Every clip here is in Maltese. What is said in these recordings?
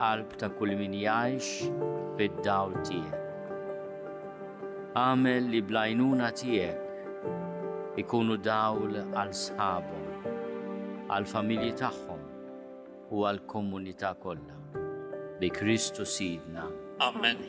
qalb ta' kull min jgħix fid-dawl tiegħek. Għamel li bl-għajnuna tiegħek ikunu dawl għal sħabhom, għal familji tagħhom u għal komunità kollha. Bi Kristu Sidna. Amen.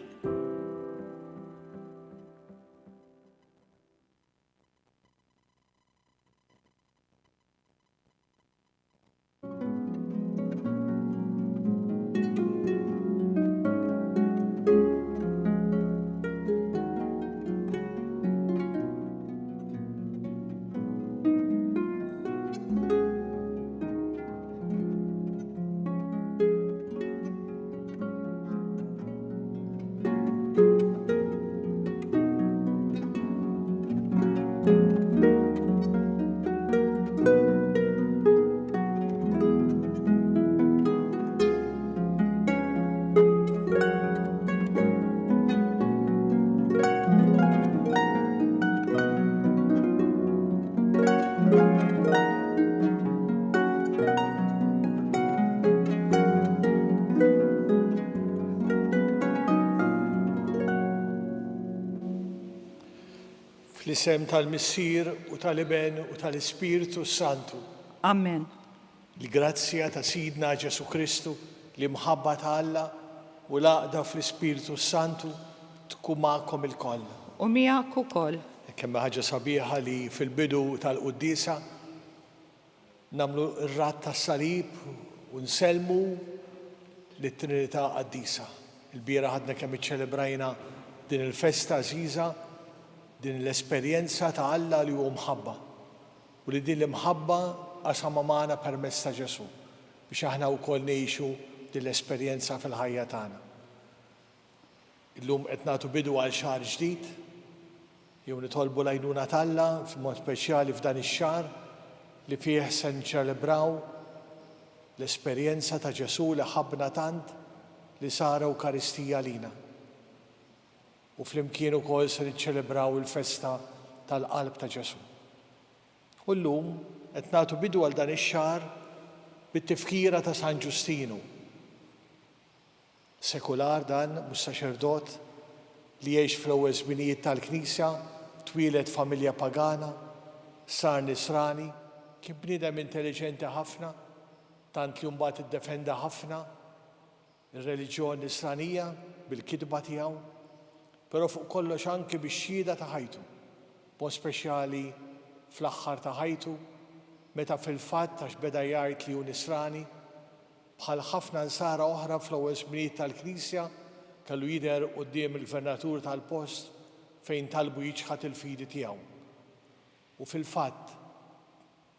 Fl-isem tal-Missier u tal-Iben u tal-Ispiritu Santu. Amen. Il-grazzja ta' Sidna Ġesu Kristu li mħabba ta' Alla u laqda fl-Ispiritu Santu tkun magħkom il-koll. U miegħek ukoll. Kemm ħaġa sabiħa li fil-bidu tal-Qudiesa nagħmlu r-rat tas-salib u nselmu lit-Trinità Qaddisa. Il-biera ħadna kemm iċċelebrajna din il-festa għażiża, din l-esperjenza ta' Alla li huwa mħabba u li din l-imħabba qasama magħna permezz ta' Ġesu biex aħna wkoll ngħixu din l-esperjenza fil-ħajja tagħna. Illum qed nagħtu bidu għal xahar ġdid, jew nitolbu l-għajnuna tal-Alla f'mod speċjali f'dan ix-xahar li fih se nċelebraw l-esperjenza ta' Ġesu li ħabbna tant li sar Ewkaristija lina. U flimkien ukoll se niċċelebraw il-festa tal-qalb ta' Ġesu. U llum qed nagħtu bidu għal dan ix-xahar bit-tifkira ta' San Ġustinu. Sekular dan, mhux saċerdot li jgħix fl-ewwel żminijiet tal-Knisja, twieled familja pagana, sar Nisrani, kien bniedem intelligenti ħafna, tant li mbagħad iddefenda ħafna ir-reliġjon Nisranija bil-kitba tiegħu. Però fuq kollox anke bix-xhieda ta' ħajtu, b'mod speċjali fl-aħħar ta' ħajtu, meta fil-fatt għax beda jgħid li hu Nisrani, bħal ħafna nsara oħra fl-ewwel żminijiet tal-Knisja kellu jidher quddiem il-gvernatur tal-post fejn talbu jiġħad il-fidi tiegħu. U fil-fatt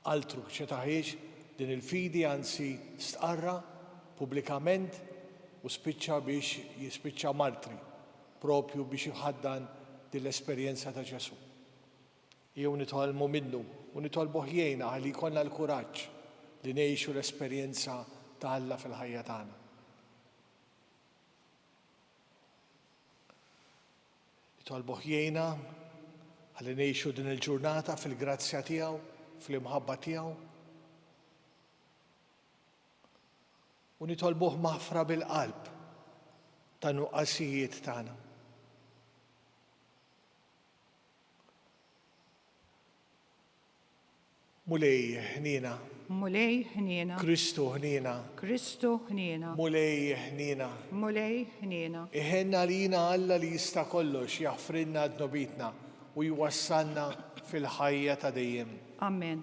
altru ċetaħiex din il-fidi anzi stqarra pubblikament u spiċċa biex jispiċċa martri, propju biex iħaddan din l-esperjenza ta' Ġesu. Jew nitolmu minnu u nitolbu ħjejna ħalli jkollna l-kuraġġ li ngħixu l-esperjenza ta' Alla fil-ħajja tagħna. Nitolbu ħjejna ħalli ngħixu din il-ġurnata fil-grazzja tiegħu, fl-imħabba tiegħu. U nitolbuh maħfra bil-qalb ta' nuqqasijiet tagħna. Mulej ħnina. Mulej ħnina. Kristu ħnina. Kristu ħnina. Mulej ħnina. Mulej ħnina. Iħenna lina Alla li jista' kollox jaħfrinna d-nobitna u jwassalna fil-ħajja ta' dejjem. Amen.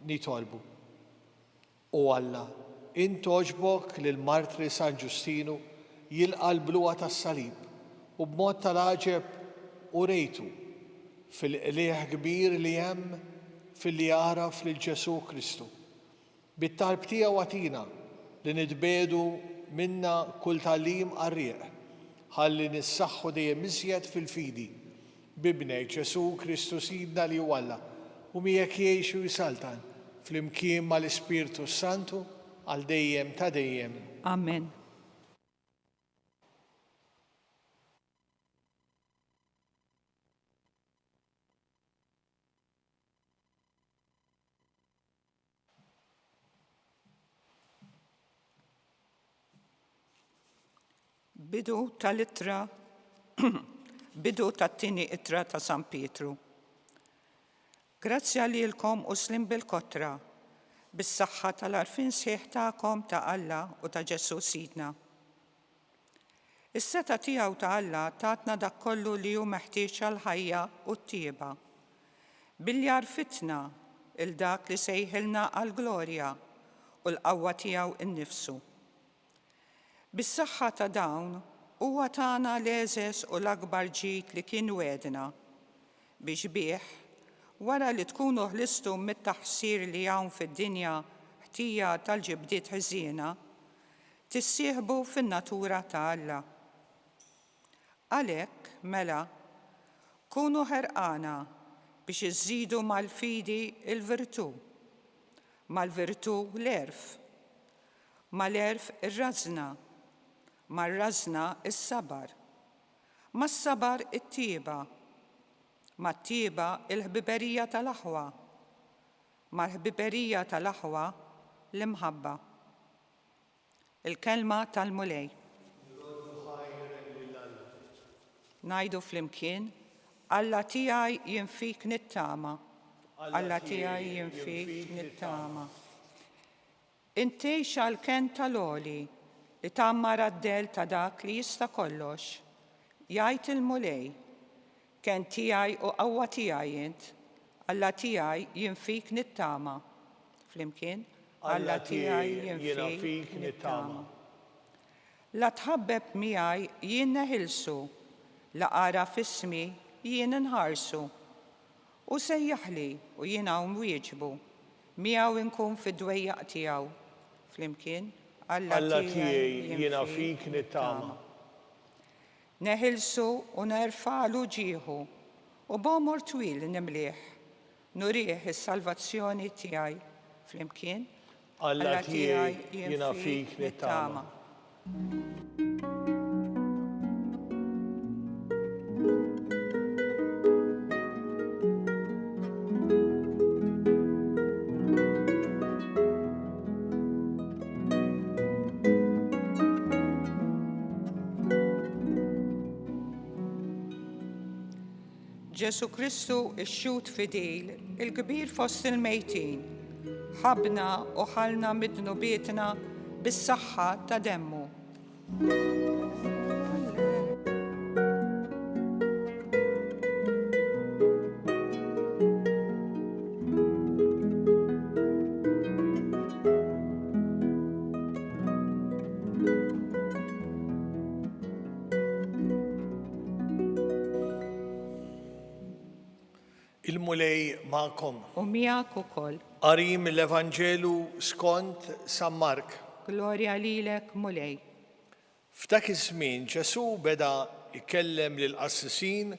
Nitolbu. U Alla, int oġbok lil martri San Ġustinu jilqa' l-bluqa tas-salib u b'mod tal-għaġeb u rejtu fil-qlieħ kbir li hemm fil-li jaraf lil Ġesu Kristu. Bit-talb tiegħu għatina li nitbedu minna kull tagħlim qarrieq ħalli nissaħħu dejjem iżjed fil-fidi bibnek Ġesu Kristu Sidna li huwa Alla u miegħek jgħixu jisaltan flimkien mal-Ispiritu Santu għal dejjem ta' dejjem. Amen. Bidu tat-tieni ittra ta' San Pietru. Grazzja lilkom u slim bil-kotra, bis-saħħa tal-għarfien sħiħ tagħkom ta' Alla u ta' Ġesu Sidna. Is-seta tiegħu ta' Alla tatna dak kollu li hu meħtieġ għall-ħajja u t-tieba, billi għarfitna il-dak li sejħilna għall-glorja u l-qawwa tiegħu innifsu. Bis-saħħa ta' dawn huwa tagħna l-eżes u l-akbar ġid li kien wedna biex bih wara li tkunu ħlistu mit-taħsir li hawn fid-dinja ħtija tal-ġibdiet ħżiena, tissieħbu fin-natura ta' Alla. Għalhekk, mela, kunu ħerqana biex iżżidu mal-fidi il-virtù, mal-virtù l-erf, mal-erf ir-rażna, mar-rażna is-sabar, mas-sabar it-tieba, mat-tieba il-ħbiberija tal-aħwa, mal-ħbiberija tal-aħwa l-imħabba. Il-kelma tal-mulej. Ngħidu flimkien, Alla tiegħi jien fik nittama, Alla tiegħi jien fik nittama. Intejx għall-ken tal-għoli li tammar għad-del ta' dak li jista' kollox, jgħid il-mulej, ken tiegħi u qawwa tiegħi int, Alla tiegħi jien fik nittama. Flimkien, Alla tiegħi jien fik nittama. La tħabbeb miegħi jien neħilsu, la qara f'ismi jien inħarsu, u sejjaħli u jien hawn wieġbu, miegħu inkun fid-dwejjaq tiegħu. Flimkien, Alla tiegħi jiena fik nittama. Neħilsu u nerfa'lu ġieħu, u b'għomor twil nimlih, nurih is-salvazzjoni tiegħi. Flimkien, Alla tiegħi jiena fik nittama. Ġesu Kristu ix-xut fidil, il-kbir fost il-mejtin, ħabna u ħalna mid-dnubietna bis-saħħa ta' demmu. Il-mulej ma'kom. U miegħek ukoll. Qari mill-Evanġelu skont San Mark. Glorja lilek, mulej. F'dak iż-żmien Ġesu beda jkellem lill-qassisin,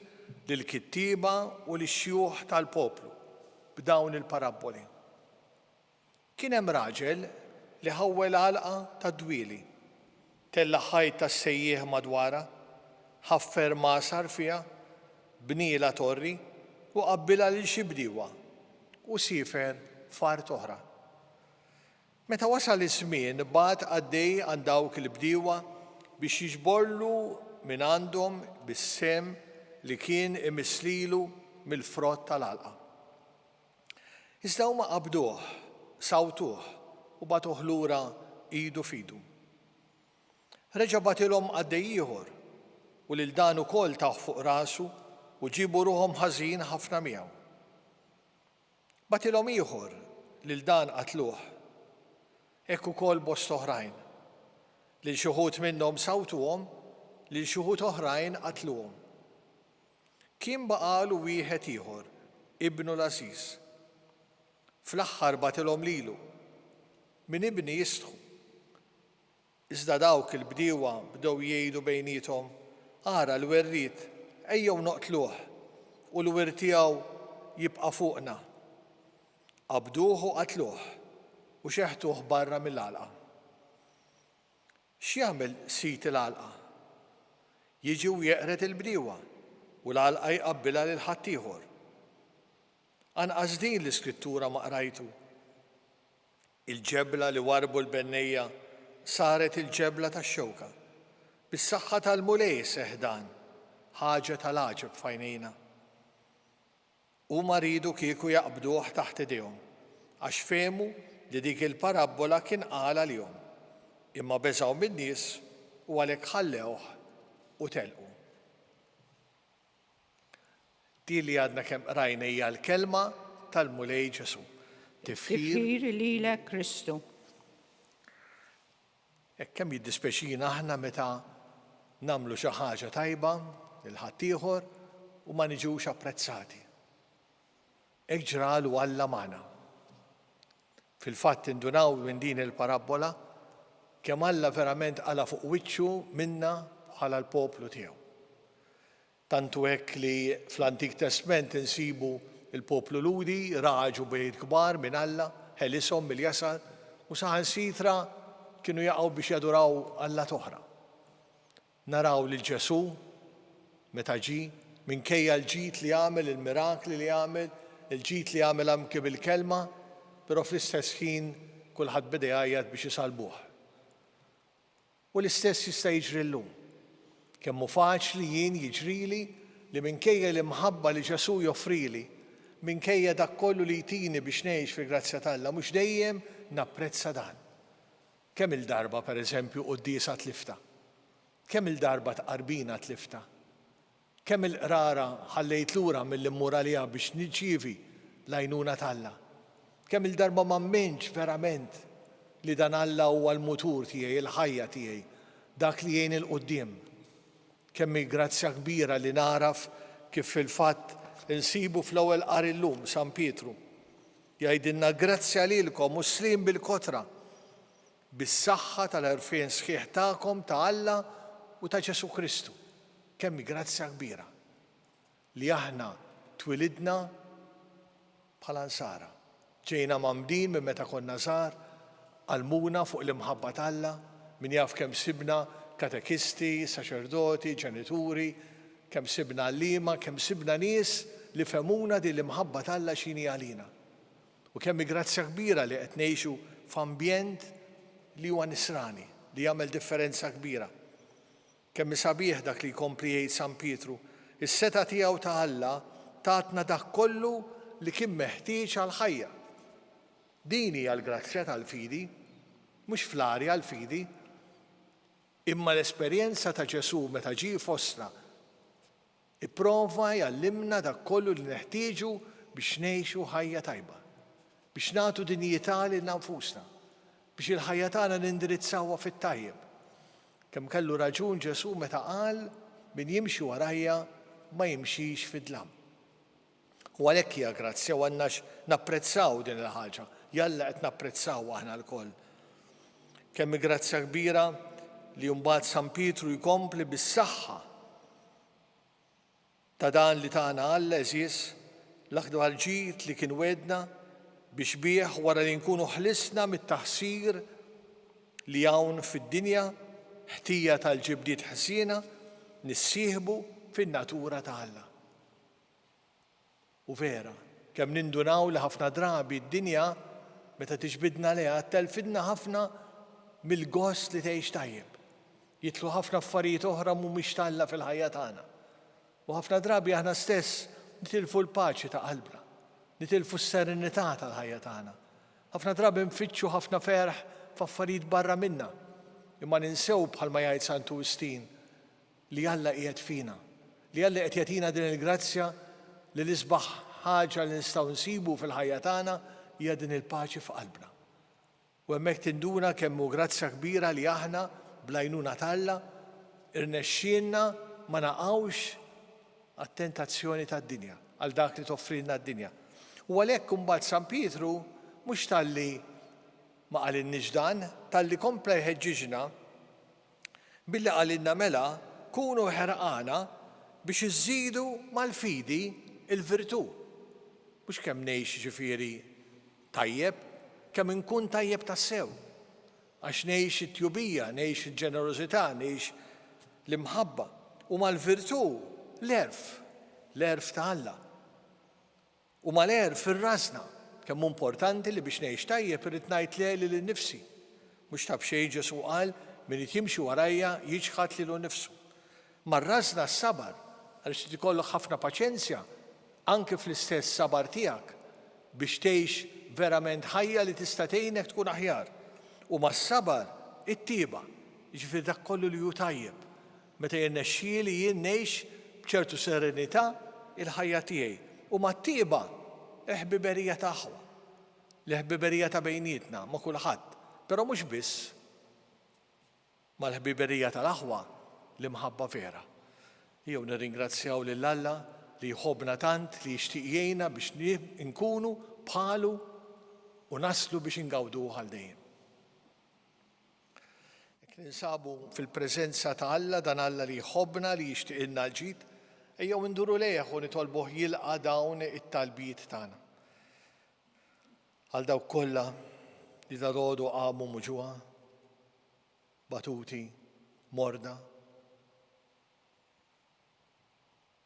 lill-kittieba u lix-xjuħ tal-poplu b'dawn il-paraboli. Kien hemm raġel li ħawwel għalqa ta' dwieli, tella ħajt tas-sejjieħ madwarha, ħaffer masar fiha, bniela torri u qabbilha lil xi bdiewa u sifer fart oħra. Meta wasal iż-żmien bagħat għaddej għand dawk il-bdiewa biex jiġborlu minn għandhom bis-sem li kien imislilu mill-frott tal-għalqa. Iżda huma qabduh, sawtuh u batuh lura idu fidu. Reġa' bagħtilhom għaddej ieħor u lil dan ukoll taħ fuq rasu u ġibu ruhom ħażin ħafna miegħu. Bagħtilhom ieħor lil dan qatluh. Hekk ukoll bost oħrajn. Lil xi wħud minnhom sawtuhom, lil xi wħud oħrajn qatluhom. Kien baqalu wieħed ieħor, ibnu l-Ażiż. Fl-aħħar bagħtilhom lilu, min ibni jistħu. Iżda dawk il-bdiewa bdew jgħidu bejniethom, ara l-werriet ejjew noqtluh u l-wirt tiegħu jibqa' fuqna. Qabduh u qatluh u xeħtuh barra mill-għalqa. X'jagħmel sit il-għalqa? Jiġi u jeqret il-bdiewa u l-għalqa jqabbilha lil ħadd ieħor. Anqas din l-Iskrittura ma qrajtu. Il-ġebla li warbu l-bennejja saret il-ġebla tax-xewka bis-saħħa tal-mulej seħdan, ħaġa tal-għaġeb f'għajnejna. Huma ridu kieku jaqbduh taħt idejhom għax fehmu li dik il-parabbola kien qal għalihom, imma beżgħu min-nies u għalhekk ħallewh u telqu. Din li għadna kemm qrajna hija l-kelma tal-mulej Ġesu. Tifħir lilek Kristu. Hekk kemm jiddispeċina aħna meta nagħmlu xi ħaġa tajba lil ħaddieħor u ma niġux apprezzati. Hekk ġralu Alla magħna. Fil-fatt indunaw minn din il-parabbola kemm Alla verament qala fuq wiċċu minna bħala l-poplu tiegħu. Tantu hekk li fl-Antik Testament insibu il-poplu ludi raġu bejt kbar minn Alla, ħelisom mill-jasar u saħansitra kienu jaqgħu biex jaduraw Alla toħra. Naraw li Ġesu meta ġie minkejja l-ġid li għamel, il-mirakli li għamel, il-ġid li għamel anke bil-kelma, però fl-istess ħin kulħadd beda jgħajjad biex isalbuh. U l-istess jista' jiġri llum. Kemm hu faċli jien jiġrili li minkejja l-imħabba li Ġesu joffrili, minkejja dak kollu li jtini biex ngħix fil-grazzja t'Alla, mhux dejjem napprezza dan. Kemm il-darba pereżempju qudiesa tlifta? Kemm il-darba tqarbina tlifta? Kemm il-qrara ħallejt lura mill-immur għaliha biex niġġievi l-għajnuna t'Alla? Kemm il-darba ma mminx verament li dan Alla huwa l-mutur tiegħi, il-ħajja tiegħi, dak li jgħin il-qudiem. Kemm il-grazzja kbira li naraf kif fil-fatt insibu fl-ewwel qari llum San Pietru. Jgħidilna grazzja lilkom muslim bil-kotra bis-saħħa tal-għerfien sħiħ tagħkom ta' Alla u ta' Ġesu Kristu. Kemm grazzja kbira li aħna twilidna bħala nsara. Ġejna mamdin minn meta konna żgħar, għalmuna fuq l-imħabba t'Alla, min jaf kemm sibna katekisti, saċerdoti, ġenituri, kemm sibna għalliema, kemm sibna nies li femuna din l-imħabba t'Alla x'inhi għalina. U kemm grazzja kbira li qed ngħixu f'ambjent li huwa nisrani, li jagħmel differenza kbira. Kemm sabiħ dak li jkompli jgħid San Pietru, is-seta tiegħu ta' Alla tatna dak kollu li kien meħtieġ għall-ħajja. Din hija l-grazzja tal-fidi, mhux fl-arja l-fidi, imma l-esperjenza ta' Ġesu meta ġie fostna ipprova jgħallimna dak kollu li neħtieġu biex ngħixu ħajja tajba, biex nagħtu dinjità lil nfusna, biex il-ħajja tagħna nindirizzawha fit-tajjeb. Kemm kellu raġun Ġesu meta qal min jimxi warajja ma jimxix fid-dlam. U għalhekk hija grazzja u għandna napprezzaw din il-ħaġa, jalla qed napprezzaw aħna lkoll. Kemm grazzja kbira li mbagħad San Pietru jkompli bis-saħħa ta' dan li tagħna Alla eżis l-aħdu għal-ġid li kien wedna biex bih wara li nkunu ħlisna mit-taħsir li hawn fid-dinja ħtija tal-ġibdiet ħsiena nissieħbu fin-natura ta' Alla. U vera, kemm nindunaw li ħafna drabi d-dinja meta tiġbidna leha telfidna ħafna mill-gost li tgħix tajjeb. Jitlu ħafna affarijiet oħra mhumiex Alla fil-ħajja tagħna. U ħafna drabi aħna stess nitilfu l-paċi ta' qalbna, nitilfu s-serenità tal-ħajja tagħna. Ħafna drabi nfittxu ħafna ferħ f'affarijiet barra minna, imma ninsew bħalma jgħid Sant Wistin li Alla qiegħed fina, li Alla qed jagħtina din il-grazzja li l-isbaħ ħaġa li nistgħu nsibu fil-ħajja tagħna hija din il-paċi f'qalbna. U hemmhekk tinduna kemm hu grazzja kbira li aħna bl-għajnuna t'Alla irnexxielna ma naqgħux għat-tentazzjoni tad-dinja, għal dak li toffrilna d-dinja. U għalhekk imbagħad San Pietru mhux talli ma qalinniex dan, talli kompla jħeġġiġna billi qalilna mela kunu ħerqana biex iżidu mal-fidi il-virtù. Mhux kemm ngħix ġifieri tajjeb, kemm inkun tajjeb tassew. Għax ngħix it-tjubija, ngħix il-ġenerożità, ngħix l-imħabba. U mal-virtù l-erf ta' Alla. U mal-erf ir-rasna, kemm importanti li biex ngħix tajjeb irid ngħid leli lin-nifsi. Mhux ta' b'xejn Ġesu qal min jimxi warajja jiġħad lilu nnifsu. Marrażna s-sabar, għaliex trid ikollok ħafna paċenzja anke fl-istess sabar tiegħek biex tgħix verament ħajja li tista' tgħinek tkun aħjar. U mas-sabar it-tieba, jiġifieri dak kollu li hu tajjeb. Meta jirnexxieli jien ngħix b'ċertu serenità il-ħajja tiegħi. U mat-tieba il-ħbiberija ta' aħwa, l-ħbiberija ta' bejnietna ma' kulħadd, però mhux biss mal-ħbiberija tal-aħwa l-imħabba vera. Jew nirringrazzjaw lil Alla li jħobbna tant li jixtieq jgħinna biex nkunu bħalu u naslu biex ingawdu għal dejjem. Jekk ninsabu fil-preżenza ta' Alla, dan Alla li jħobbna li jixtieq ilna l-ġid, ejjew induru lejh u nitolbuh jilqa' dawn it-talbiet tagħna. Għal dawk kollha li dalgħodu qamu muġuha, batuti, morda,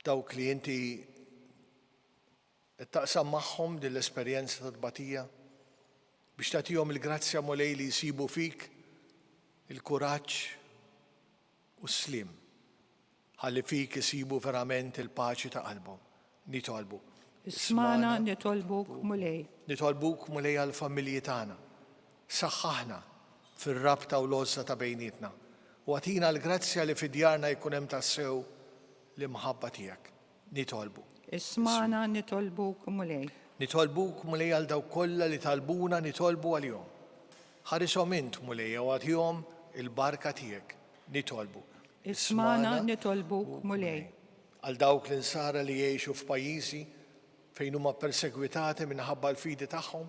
dawk li inti taqsam magħhom din l-esperjenza ta' tbatija biex tagħtihom il-grazzja mulej li jsibu fik il-kuraġġ u s-slim ħalli fik isibu verament il-paċi ta' qalbhom. Nitolbu. Ismana nitolbuk mulej. Nitolbuk mulej għall-familji tagħna. Saħħaħna fir-rabta u l-għożza ta' bejnietna. U għatina l-grazzja li fid-djarna jkun hemm tassew l-imħabba tiegħek. Nitolbu. Ismana nitolbuk mulej. Nitolbuk mulej għal dawk kollha li talbuna nitolbu għalihom. Ħarishom int mulej u għatihom il-barka tiegħek. Nitolbu. Ismana nitolbuk mulej. Għal dawk l-insara li jgħixu f'pajjiżi fejn huma persegwitati minħabba l-fidi tagħhom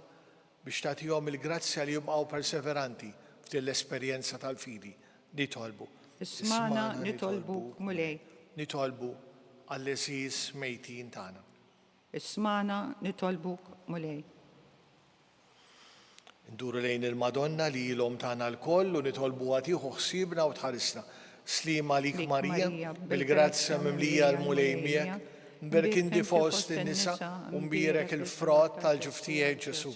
biex tagħtihom il-grazzja li jibqgħu perseveranti f'din l-esperjenza tal-fidi. Nitolbu. Ismana nitolbuk mulej. Nitolbu għall-eżiż mejtin tagħna. Ismana nitolbuk mulej. Nduru lejn il-Madonna li ilhom tagħna l-koll u nitolbu għatiħu ħsiebna u tħarisna. Slima lik Marija, bil-grazzja mimlija l-mulej miegħek, nberkinti fost in-nisa u mbierek il-frott tal-ġuftijek Ġesu.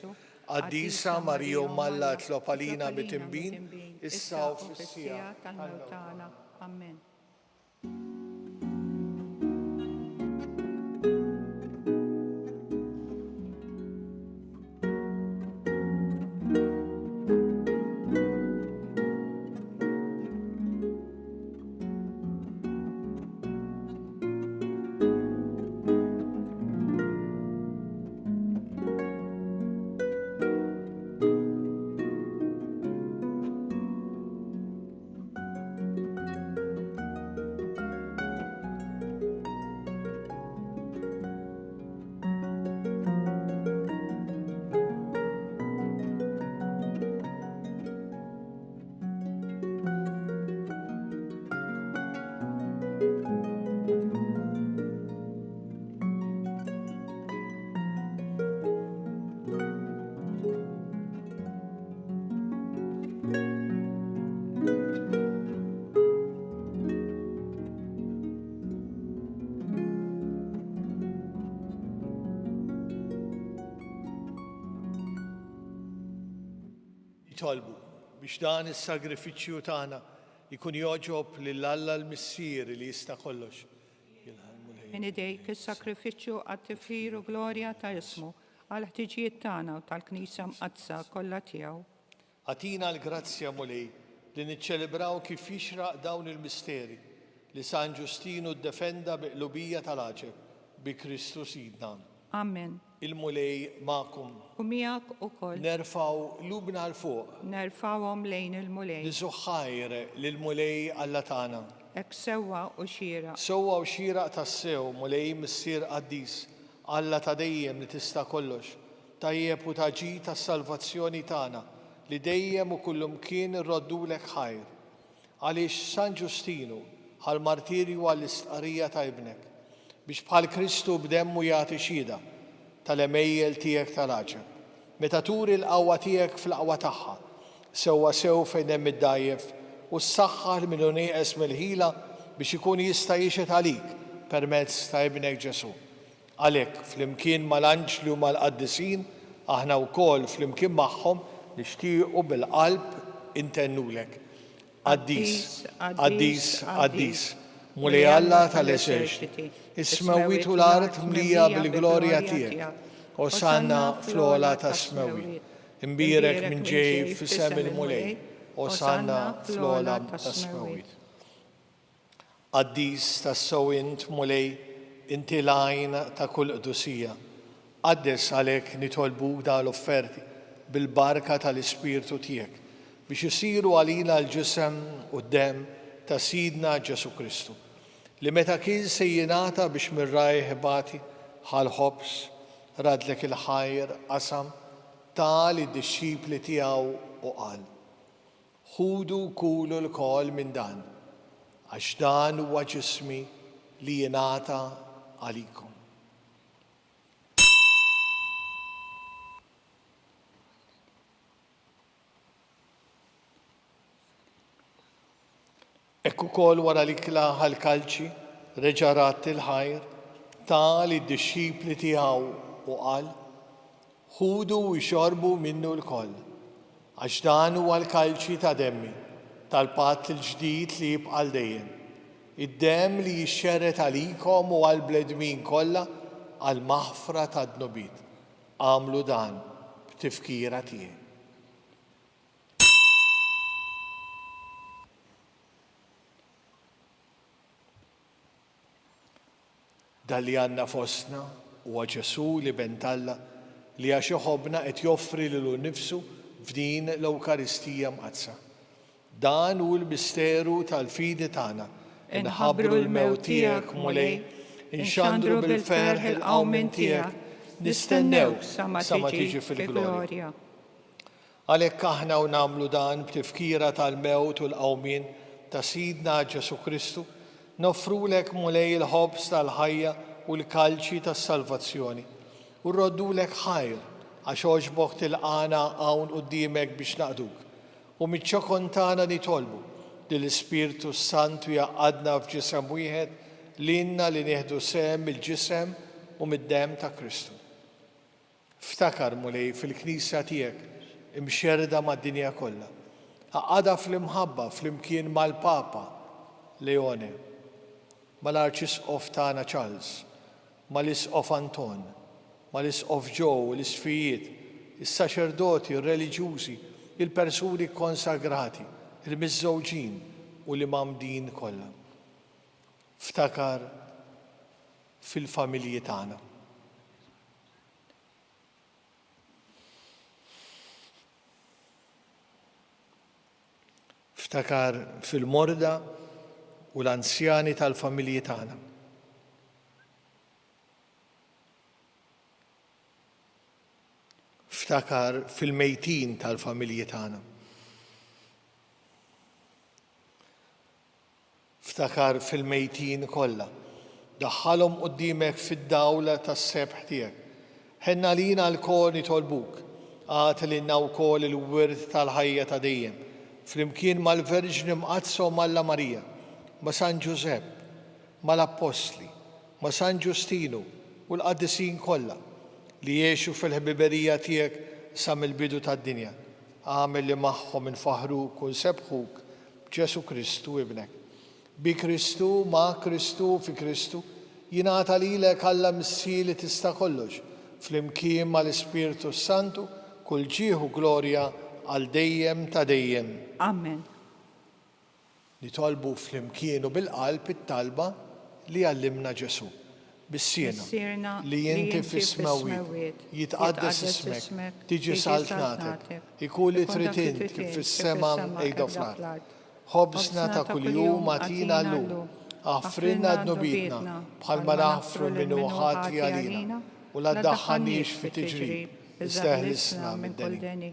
Qaddisa Marija Malla tlob għalina bit-tinbin, issa u fis-sija tal-mewtana. Amen. Nitolbu biex dan is-sagrifiċċju tagħna jkun joġob lill-Alla l-Missier li jista' kollox. In idejk is-sakrifiċċju għat-tifħir u glorja ta' ismu għal ħtiġijiet tagħna u tal-Knisja mqadsa kollha tiegħu. Għatina l-grazzja mulej li niċċelebraw kif jixraq dawn il-misteri li San Ġustinu ddefenda biqlubija tal-għaġeb bi Kristus Sidna. Amen. Il-mulej ma'kum. U miegħek ukoll. Nerfaw lubna l fuq. Nerfawhom lejn il-mulej. Nisuħħajr lill-mulej Alla tagħna. Hekk sewwa u xieraq. Sewwa u xieraq tassew mulej missier qaddis Alla ta' dejjem li tista' kollox. Tajjeb u taġi tas-salvazzjoni tagħna li dejjem u kullumkien irroddulek ħajr. Għaliex San Ġustinu ħal-martirju għall-istqarrija ta' ibnek biex bħal Kristu b'demmu jagħti xhieda tal-emejjel tiegħek tal-għaġeb. Meta turi l-qawwa tiegħek fl-qawwa tagħha, sewwa sew fejn hemm id-dajjef u s-saħħar minnu nieqes mill-ħila biex ikun jista' jixed għalik permezz ta' ibnek Ġesu. Għalhekk flimkien mal-anġli u mal-qaddisin aħna wkoll flimkien magħhom nixtiequ bil-qalb intennulek. Qaddis, Qaddis, Qaddis, mulej Alla tal-eżerċiti, is-smewit u l-art mlija bil-glorja tiegħek, Osanna fl-ola tas-smewit, imbierek minn ġej fis-sem il-mulej, Osanna fl-ola tas-smewit. Qaddis tas-sewwint mulej, inti l-għajn ta' kull qdusija, qaddes għalhekk nitolbuk dal-offerti bil-barka tal-Ispirtu tiegħek biex isiru għalina l-ġisem u d-dem ta' Sidna Ġesu Kristu, li meta kien se jingħata biex mir-rajħ bati ħal-ħobs radlek il-ħajr qasam tal id-disċipli tiegħu u qal: ħudu kulu l-kol minn dan, għax dan huwa ġismi li jingħata għalikom. Ekku kol wara l-ikla ħal-kalċi reġarat il-ħajr tal id-disċipli tiegħu u qal: ħudu u jxorbu minnu l-koll, għax dan huwa l-kalċi ta' demmi tal-patt il-ġdid li jibqa' dejjem, id-demm li jixxerret għalikom u għall-bledmin kollha għall-maħfra tad-dnubit. Għamlu dan b'tifkira tiegħi. Dalli għandna fostna huwa Ġesu li bentalla li għax joħobna qed joffri lilu nnifsu f'din l-Ewkaristija mqazza. Dan hu l-misteru tal-fidi tagħna. Inħabbru l-mewt tiegħek mulej, inxandru bil-ferħ il-qawmin tiegħek, nistennew sa ma tiġi fil-glorja. Għalhekk aħna u nagħmlu dan b'tifkira tal-mewt u l-qawmin ta' Sidna Ġesu Kristu, noffrulek mulej il-ħobs tal-ħajja u l-kalċi tas-salvazzjoni u rroddulek ħajr għax oġbok tilqana hawn quddiemek biex naqduk u miċ-ċokontana nitolbu li l-Ispirtu Santu jaqadna f'ġisem wieħed lilna li nieħdu sehem mill-ġisem u mid-demm ta' Kristu. Ftakar mulej fil-Knisja tiegħek imxerda mad-dinja kollha. Aqgħadha fl-imħabba flimkien mal-Papa Leone, mal-Arċisqof tagħna Charles, mal-Isqof Anton, mal-Isqof Joe, l-isfijiet, is-saċerdoti, ir-reliġjużi, il-persuni konsagrati, il-miżżewġin u l-imamdin kollha. Ftakar fil-familji tagħna. Ftakar fil-morda u l-anzjani tal-familji tagħna. Ftakar fil-mejtin tal-familji tagħna. Ftakar fil-mejtin kollha. Daħħalhom quddiemek fid-dawla tas-sebħ tiegħek. Ħenna lina l-kol nitolbuk, għat lilna wkoll il-wirt tal-ħajja ta' dejjem, flimkien mal-Verġni mqazza u Malla Marija, ma' San Ġusepp, mal-Apostli, ma' San Ġustinu u l-qaddisin kollha li jgħixu fil-ħbiberija tiegħek sa mill-bidu tad-dinja. Għamel li magħhom infaħruk u nsebħuk b'Ġesu Kristu ibnek. Bi Kristu, ma' Kristu, fi Kristu, jingħata lilek Alla Missir li tista' kollox, flimkien mal-Ispirtu Santu, kull ġieħu glorja għal dejjem ta' dejjem. Amen. Nitolbu flimkien u bil-qalb it-talba li għallimna Ġesu. Bis-siena li inti fis-smawiet jitqaddes ismek, tiġi saltnatek, ikun li trid int kif fis-sema ejda fl-ard. Ħobsna ta' kuljum agħtina llum, aħfrilna dnubitna bħalma naħfru minnu ħati għalina u la ddaħħalniex fit-tiġrib, iżda eħlisna minn deni.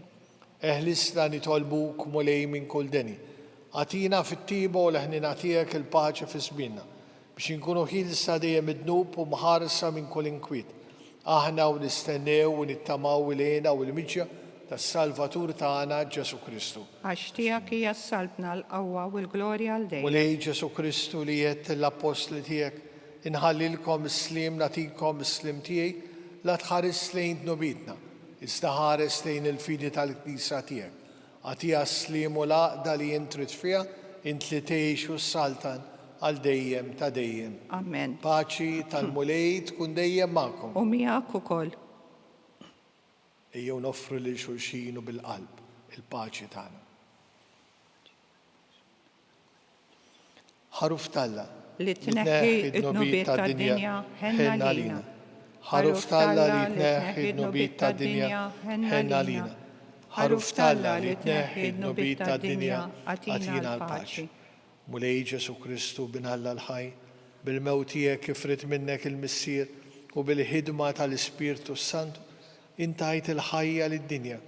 Eħlisna nitolbuk mulej minn kull deni. Għatina fit-tiba u leħnina tiegħek il-paċi fi żmienna biex inkunu ħilsa dejjem id-dnub u mħarsa minn kull inkwiet. Aħna u nistennew u nittamaw ilejna u l-miġja tas-Salvatur tagħna Ġesu Kristu. Għax tiegħek hija s-salbna l-qawwa u l-glorja għal dejjem. U lej Ġesu Kristu li jgħid l-Apostli tiegħek inħallilkom is-slim nagħtikom is-slim tiegħi la tħares lejn dnubitna, iżda ħares lejn il-fidi tal-Knisja tiegħek. Għatija s-slim u l-għaqda li jintrid fiha int li tgħixu s-saltan għal dejjem ta' dejjem. Amen. Paċi tal-mulej tkun dejjem magħkom. U miegħek ukoll. Ejjew noffru lil xulxin u bil-qalb il-paċi tagħna. Ħaruf Talla Li tneħħi d-nubiet tad-dinja ħenna lina. Ħaruf Talla li tneħħi d-nubiet tad-dinja ħenna lina. Ħaruf Talla li tneħħi d-nubiet tad-dinja għatina l-paċi. Mulej Ġesu Kristu binħalla l-ħaj, bil-mewt tiegħek kifrit minnek il-missier u bil-ħidma tal-Ispirtu Santu intajt il-ħajja lid-dinja.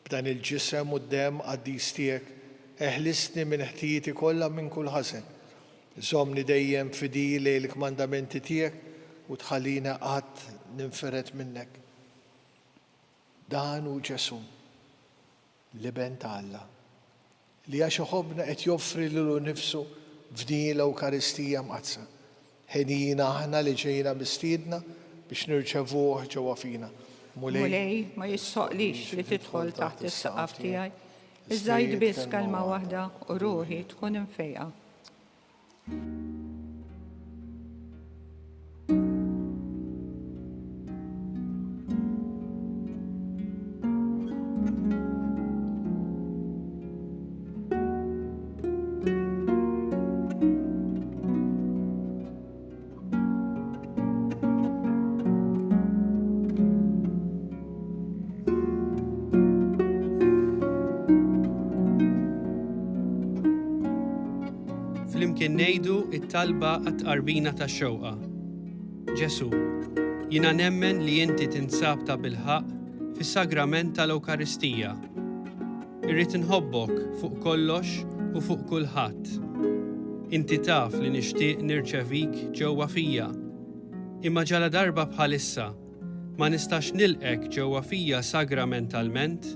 B'dan il-ġisem u d-dem qaddis tiegħek eħlisni minn ħtijieti kollha minn kull ħażen. Żommni dejjem fidi lejn il-kmandamenti tiegħek u tħallina qatt ninferet minnek. Dan hu Ġesu l-iben ta' Alla li għax iħobbna qed joffri lilu nnifsu f'din l-Ewkaristija mqazza. Ħenina aħna li ġejna mistiedna biex nirċevuh ġewwa fina. Mulej ma jissoqlix li tidħol taħt is-saqaf tiegħi. Iżżajt biss kelma waħda u ruħi tkun imfejqa. Flimkien ngħidu t-talba għat-qarbina tax-xewqa. Ġesu, jiena nemmen li inti tinsab ta' bilħaq fis-sagrament tal-Ewkaristija. Irrid inħobbok fuq kollox u fuq kulħadd. Inti taf li nixtieq nirċevik ġewwa fija. Imma ġala darba bħalissa ma nistax nilqek ġewwa fija sagramentalment,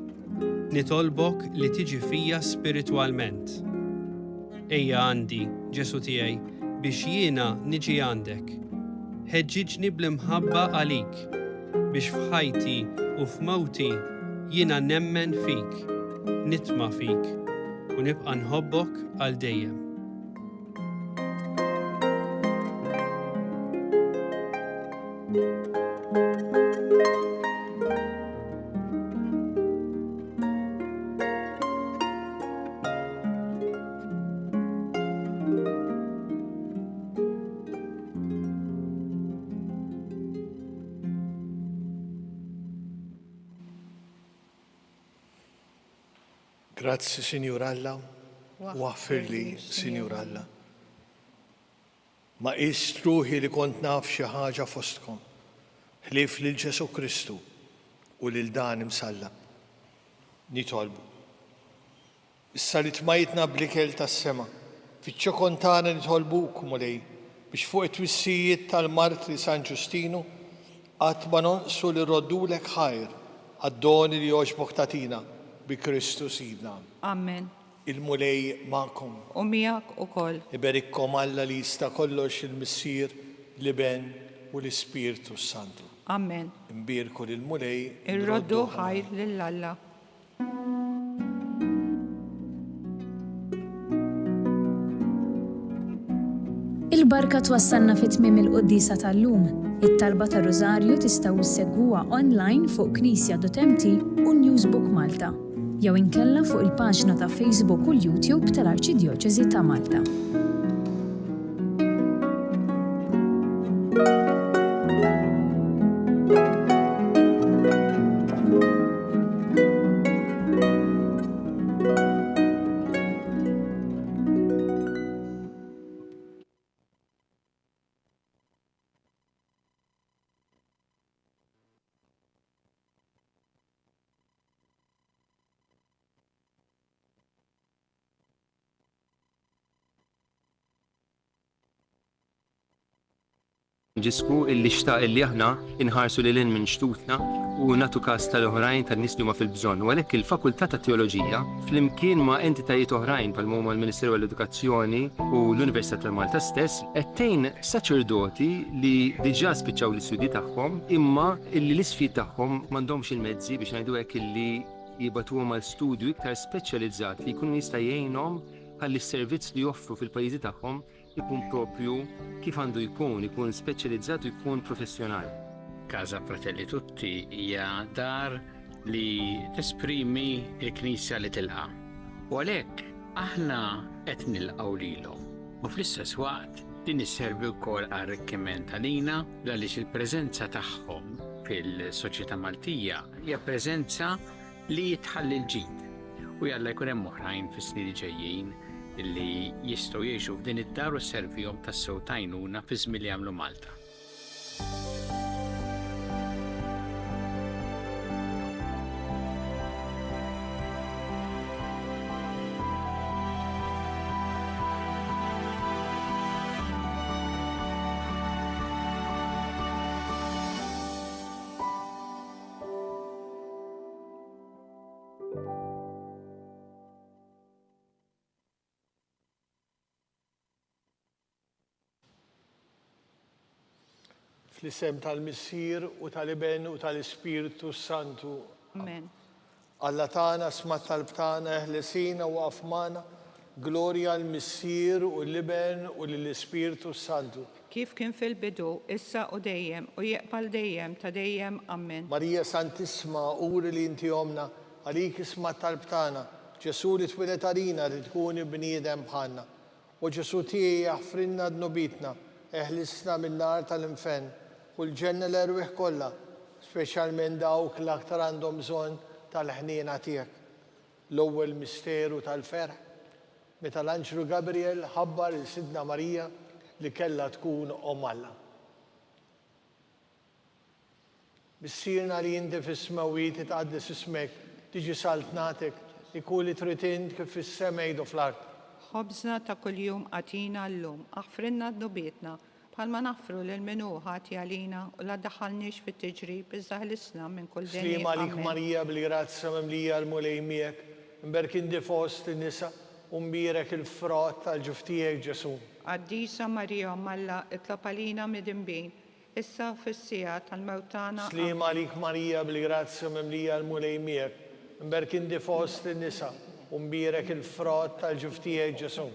nitolbok li tiġi fija spiritwalment. Ejja għandi, Ġesu tiegħi, biex jiena niġi għandek. Ħeġġiġni bl-imħabba għalik, biex f'ħajti u f'mewti jiena nemmen fik, nitma' fik u nibqa' nħobbok għal dejjem. Grazzi, Sinjur Alla, waħfirli, Sinjur Alla. Ma qist ruħi li kont naf xi ħaġa fostkom, ħlief lil Ġesu Kristu u lil dan imsalla. Nitolbu. Issa li tmajtna bl-ikel tas-sema, fiċ-ċokon tagħna nitolbuk mulej biex fuq it-twissijiet tal-Martri San Ġustinu qatt ma nonqsu li roddulek ħajr għad-doni li jogħġbok tagħtina bi Kristu Sidna. Amen. Il-mulej magħkom. U miegħek ukoll. Iberikkom Alla li jista' kollox il-Missier, l-Iben u l-Ispirtu Santu. Amen. Imbierku lill-mulej. Irroddu ħajr lill-Alla. Il-barka twassalna fit-tmiem il-Quddisa tal-lum. It-talba ta' Rożarju tistgħu issegwuha online fuq Knisja.mt u Newsbook Malta, jew inkella fuq il-paġna ta' Facebook u l-YouTube tal-Arċidjoċeżi ta' Malta. Ġisku illi xtaq illi aħna inħarsu lil minn xtutna u natu każ tal-oħrajn tan-nies li huma fil-bżonn. U għalhekk il-Fakultà ta' Teoloġija flimkien ma' entitajiet oħrajn bħal huma l-Ministeru għall-Edukazzjoni u l-Università ta' Malta stess qed tgħin saċerdoti li diġà spiċċaw l-istudji tagħhom imma illi l-isfid tagħhom m'għandhomx il-mezzi biex ngħidu hekk illi jibatuhom għal studju iktar speċjalizzat li jkunu jista' jgħinhom ħalli s-servizz li joffru fil-pajjiżi tagħhom ikun propju kif għandu jkun speċjalizzat u jkun professjonali. Casa Fratelli Tutti hija dar li tesprimi l-Knisja li tilqa'. U għalhekk aħna qed nilqgħu lilhom. U fl-istess waqt din isservi wkoll għar-arricchiment għalina għaliex il-preżenza tagħhom fil-soċjetà Maltija hija preżenza li jitħalli l-ġid. U jalla jkun hemm oħrajn fis-snin ġejjin illi jistgħu jgħixu f'din id-dar u sservihom tas-sew tajnuna fi żmien li jagħmlu Malta. Fl-isem tal-Missier u tal-Iben u tal-Ispiritu Santu. Amen. Alla tagħna smat tal-btana ħlesina u għafmana, glorja l-Missier u l-Iben u l-Ispiritu Santu. Kif kien fil-bidu, issa u dejjem, u jeqbal dejjem ta' dejjem. Amen. Marija Santisma, uri li inti omna, għalik ismat tal-btana, Ġesu li twilet għalina li tkun bniedem bħalna. U Ġesu tiegħi jaħfrinna d-nobitna, eħlisna min-nar tal-infen, u l-ġenna l-erwieħ kollha, speċjalment dawk l-aktar għandhom bżonn tal-ħniena tiegħek. L-ewwel misteru tal-ferħ, meta l-Anġlu Gabriel ħabbar il-Sidna Marija li kellha tkun Om Alla. Missierna li inti fis-smawiet titqaddis ismek, tiġi saltnatek, ikun li trid int kif fis-sema jgħidu fl-art. Ħobżna ta' kuljum għatina llum, aħfrinna d-nubietna, bħalma naħfru l-minu ħati għalina u la daħalniex fit-tiġrib iżda ħlisna minn kull dejjem. Slima lik Marija bil-grazza mimlija l-mulej miegħek, imberkin di fost in-nisa u mbirek il-frott tal-ġuftijek Ġesu. Qaddisa Marija Malla itlob għalina mid-imbin, issa fis-sija tal-mewtana. Slima lik Marija bil-grazza mimlija l-mulej miegħek, imberkin di fost in-nisa u mbirek il-frott tal-ġuftijek Ġesu.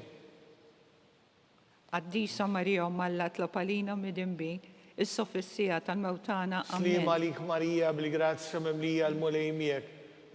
Qaddisa Marija Malla itlob għalina mid-imbin, issa fis-sija tal-mewtana. Slima lik Marija bil-grazza mimlija l-mulej miegħek,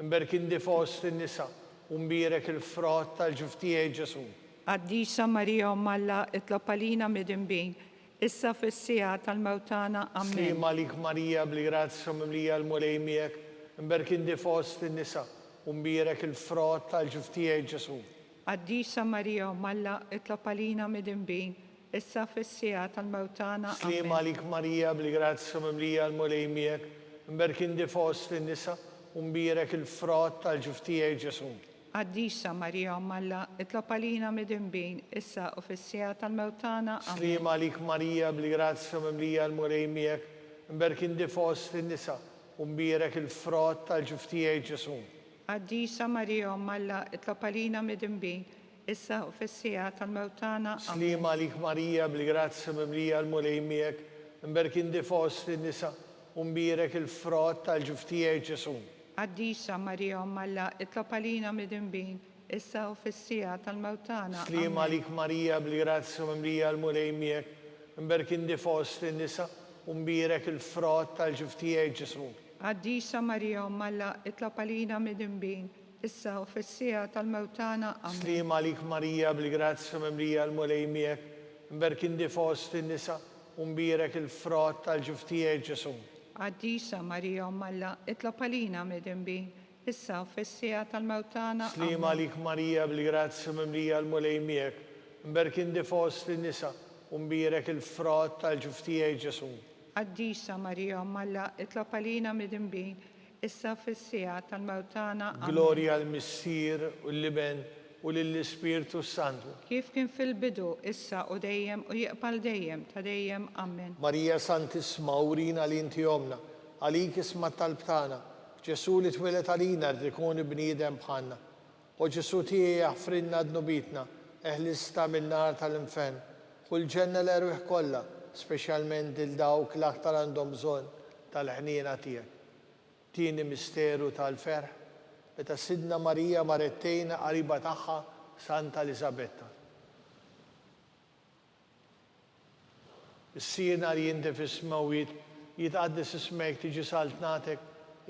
imberkin di fost in-nisa u mbirek il-frott tal-ġuftijek Ġesu. Qaddisa Marija Malla itlob għalina mid-imbin, issa fis-sija tal-mewtana. Amen. Slima lik Marija bil-grazza mimlija l-mulej miegħek, imberkin di fost in-nisa u mbirek il-frott tal-ġuftijek Ġesu. Qaddisa Marija Malla itlob għalina mid-imbin, issa fis-sija tal-mewtana. Slima lik Marija bil-grazza mimlija l-mulej miegħek, imberkin di fost in-nisa u mbirek il-frott tal-ġuftijek Ġesu. Qaddisa Marija Malla itlob għalina mid-imbin, issa u fis-sija tal-mewtana. Slima lik Marija bil-grazza mimlija l-mulej miegħek, imberkin di fost in-nisa u mbirek il-frott tal-ġuftijek Ġesu. Qaddisa Marija Malla itlob għalina mid-imbin, issa u fis-sija tal-mewtana. Slima lik Marija bil-grazza mimlija l-mulej miegħek, imberkin di fost in-nisa u mbirek il-frott tal-ġuftijek Ġesu. Qaddisa Marija Malla itlob għalina mid-imbin, issa u fis-sija tal-mewtana. Slima lik Marija bil-grazza mimlija l-mulej miegħek, imberkin di fost in-nisa u mbirek il-frott tal-ġuftijek Ġesu. Qaddisa Marija Malla itlob għalina mid-imbin, issa u fis-sija tal-mewtana. Slima lik Marija bil-grazza mimlija l-mulej miegħek, imberkin di fost in-nisa u mbirek il-frott tal-ġuftijek Ġesu. Qaddisa Marija Malla itlob għalina mid-imbin, issa u fis-sija tal-mewtana. Slima lik Marija bil-grazza mimlija l-mulej miegħek, imberkin di fost in-nisa u mbirek il-frott tal-ġuftijek Ġesu. Qaddisa Marija Malla itlob għalina mid-imbin, issa fis-sija tal-mewtana. Glorja l-Missier u l-Iben u lill-Ispiritu Santu. Kif kien fil-bidu, issa u dejjem u jeqbal dejjem ta' dejjem. Amen. Marija Santisma, urina li inti omna, għalik ismat tal-btana, Ġesu li twilet għalina li tkun bniedem bħalna. U Ġesu tiegħi jaħfrinna d-nobitna, eħlisna min-nar tal-infen, u l-ġenna l-erwieħ kollha, speċjalment il-dawk l-aktar għandhom bżonn tal-ħniena tiegħek. Tieni misteru tal-ferħ, meta Sidna Marija marettejna qariba tagħha Santa Elisabetta. Is-sirna li jinti fis-smawit, jitqaddis ismek tiġi saltnatek,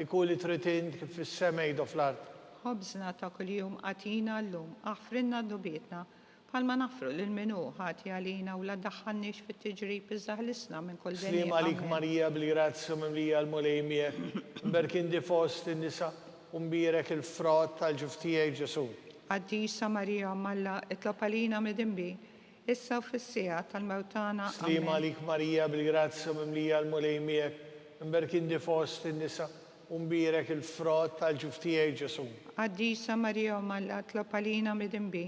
ikun li trid int kif fis-sema jgħidu fl-art. خبزنا ta' kuljum atina llum, aħfrinna dubietna, bħalma nafru lil-minu ħati għalina u la daħħalniex fit-tiġrib iżdaħlisna minn kull Slim għalik Marija bil-grazzja mimlija l-mulej miegħek, mberkin fost in-nisa u mbirek il-frott tal-ġuftijek Ġesu. Għaddisa Marija Malla itlob għalina midinbi, issa u fis-sija tal-mewtana. Slim għalik Marija bil-grazzja mimlija l-mulej miegħek, mberkin fost in-nisa u mbirek il-frott tal-ġuftijek Ġesu. Għaddisa Marija Malla itlob għalina midinbi,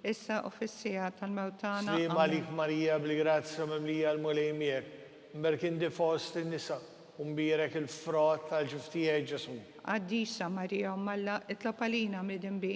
issa u fis-sija tal-mewtana. Slim għalik Marija bil-grazzja mimlija l-mulej miegħek, mberkin fost in-nisa u mbirek il-frott tal-ġuftijek Ġesu. Għaddisa Marija Malla itlob għalina midinbi,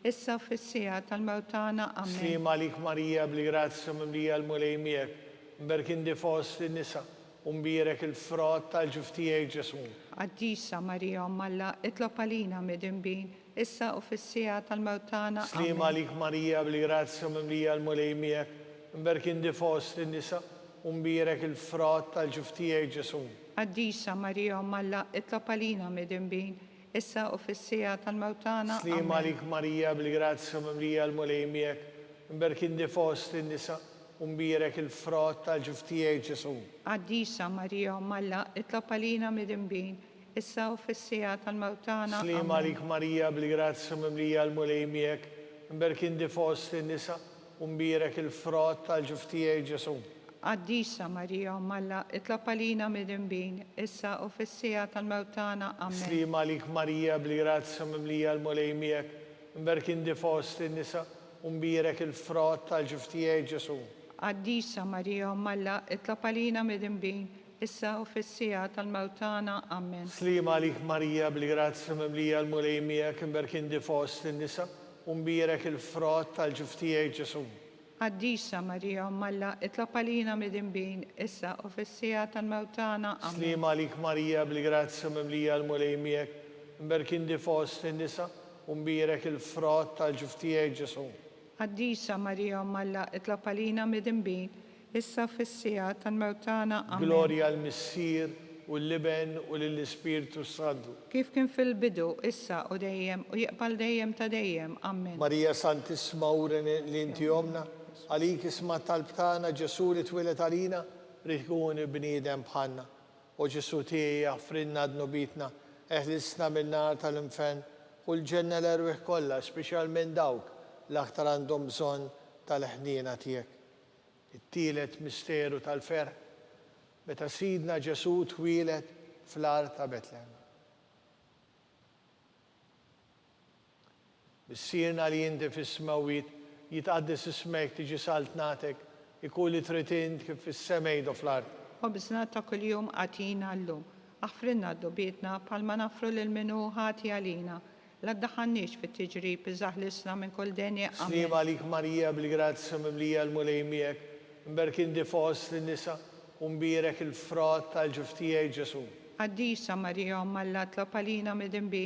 issa fis-sija tal-mewtana. Amen. Slim għalik Marija bil-grazzja mimlija l-mulej miegħek, mberkin fost in-nisa u mbirek il-frott tal-ġuftijek Ġesu. Għaddisa Marija Malla itlob għalina midinbi, issa u fis-sija tal-mewtana. Slim għalik Marija bil-grazzja mimlija l-mulej miegħek, mberkin fost in-nisa u mbirek il-frott tal-ġuftijek Ġesu. Għaddisa Marija Malla itlob għalina midinbi, issa u fis-sija tal-mewtana. Slim għalik Marija bil-grazzja mimlija l-mulej miegħek, mberkin fost in-nisa u mbirek il-frott tal-ġuftijek Ġesu. Għaddisa Marija Malla itlob għalina midinbi, issa u fis-sija tal-mewtana. Slim għalik Marija bil-grazzja mimlija l-mulej miegħek, mberkin fost in-nisa u mbirek il-frott tal-ġuftijek Ġesu. Għaddisa Marija Malla itlob għalina midinbi, issa u fis-sija tal-mewtana. Amen. Slim għalik Marija bil-grazzja mimlija l-mulej miegħek, mberkin fost in-nisa u mbirek il-frott tal-ġuftijek Ġesu. Għaddisa Marija Malla itlob għalina midinbi, issa u fis-sija tal-mewtana. Amen. Slim għalik Marija bil-grazzja mimlija l-mulej miegħek, mberkin fost in-nisa u mbirek il-frott tal-ġuftijek Ġesu. Għaddisa Marija Malla itlob għalina midinbi, issa u fis-sija tal-mewtana. Amen. Slim għalik Marija bil-grazzja mimlija l-mulej miegħek, mberkin fost in-nisa u mbirek il-frott tal-ġuftijek Ġesu. Għaddisa Marija Malla itlob għalina midinbi, issa fis-sija tal-mewtana. Amen. Glorja l-Missier u l-Liben u l-Ispirtu Santu. Kif kien fil-bidu, issa u dejjem u jiqbal dejjem ta' dejjem. Amen. Marija Santissima Urene li inti omna, għalik isma tal-btana Ġesu li twilet għalina, rikun bniedem bħanna. U Ġesu tiegħi jaffrinna d-nubitna, eħlisna min-nar tal-infen, u l-ġenna l-erwieħ kollha, speċjalment dawk l-aktar għandhom bżonn tal-ħniena tiegħek. It-tielet misteru tal-ferħ, meta sidna Ġesu twilet fl-art ta' Betlehem. Bissirna li jinti fis-smawit, jitqaddis ismek tiġi saltnatek, ikun li trid int kif fis-sema jgħidu fl-art. Ħobżna ta' kuljum għatina llum, aħfrinna d-dubietna bħalma nafru lil-minu ħati għalina, la ddaħħalniex fit-tiġrib iżaħlisna minn kull denja. Slim għalik Marija bil-grazzja mimlija l-mulej miegħek, mberkin fost in-nisa u mbirek il-frott tal-ġuftijek Ġesu. Għaddisa Marija Malla itlob għalina midinbi,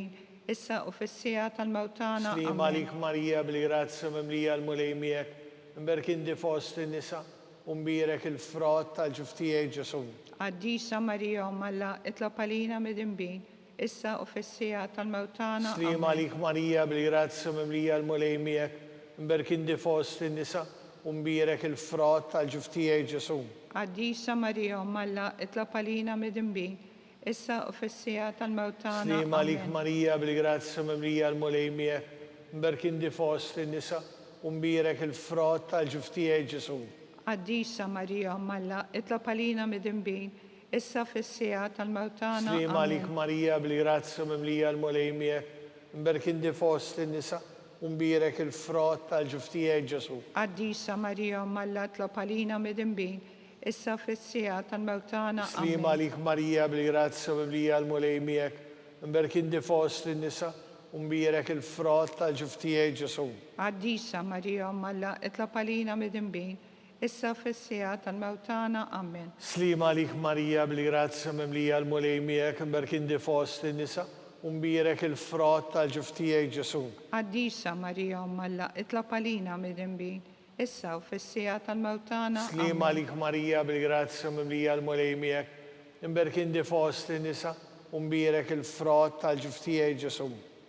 issa u fis-sija tal-mewtana. Slim għalik Marija bil-grazzja mimlija l-mulej miegħek, mberkin fost in-nisa u mbirek il-frott tal-ġuftijek Ġesu. Għaddisa Marija Malla itlob għalina midinbi, issa u fis-sija tal-mewtana. Slim għalik Marija bil-grazzja mimlija l-mulej miegħek, mberkin fost in-nisa u mbirek il-frott tal-ġuftijek Ġesu. Għaddisa Marija Malla itlob għalina midinbi, issa u fis-sija tal-mewtana. Slim għalik Marija bil-grazzja mimlija l-mulej miegħek, mberkin fost in-nisa u mbirek il-frott tal-ġuftijek Ġesu. Għaddisa Marija Malla itlob għalina midinbi, issa fis-sija tal-mewtana. Slim għalik Marija bil-grazzja mimlija l-mulej miegħek, mberkin fost in-nisa u mbirek il-frott tal-ġuftijek Ġesu. Għaddisa Marija Malla itlob għalina midinbi, issa fis-sija tal-mewtana. Slim għalik Marija bil-grazzja mimlija l-mulej miegħek, mberkin fost in-nisa u mbirek il-frott tal-ġuftijek Ġesu. Għaddisa Marija Malla itlob għalina midinbi, issa fis-sija tal-mewtana. Amen. Slim għalik Marija bil-grazzja mimlija l-mulej miegħek, mberkin fost in-nisa umbirek il-frott tal-ġuftijaj Ġesu. Għaddisa Marija Alla, itlab għalina mid-imbin, issa u fissija tal-mawtana. Slima lik Marija bil-grazzja mimlija l-mulej miegħek, imberkin di fost in-nisa, umbirek il-frott tal-ġuftijaj Ġesu.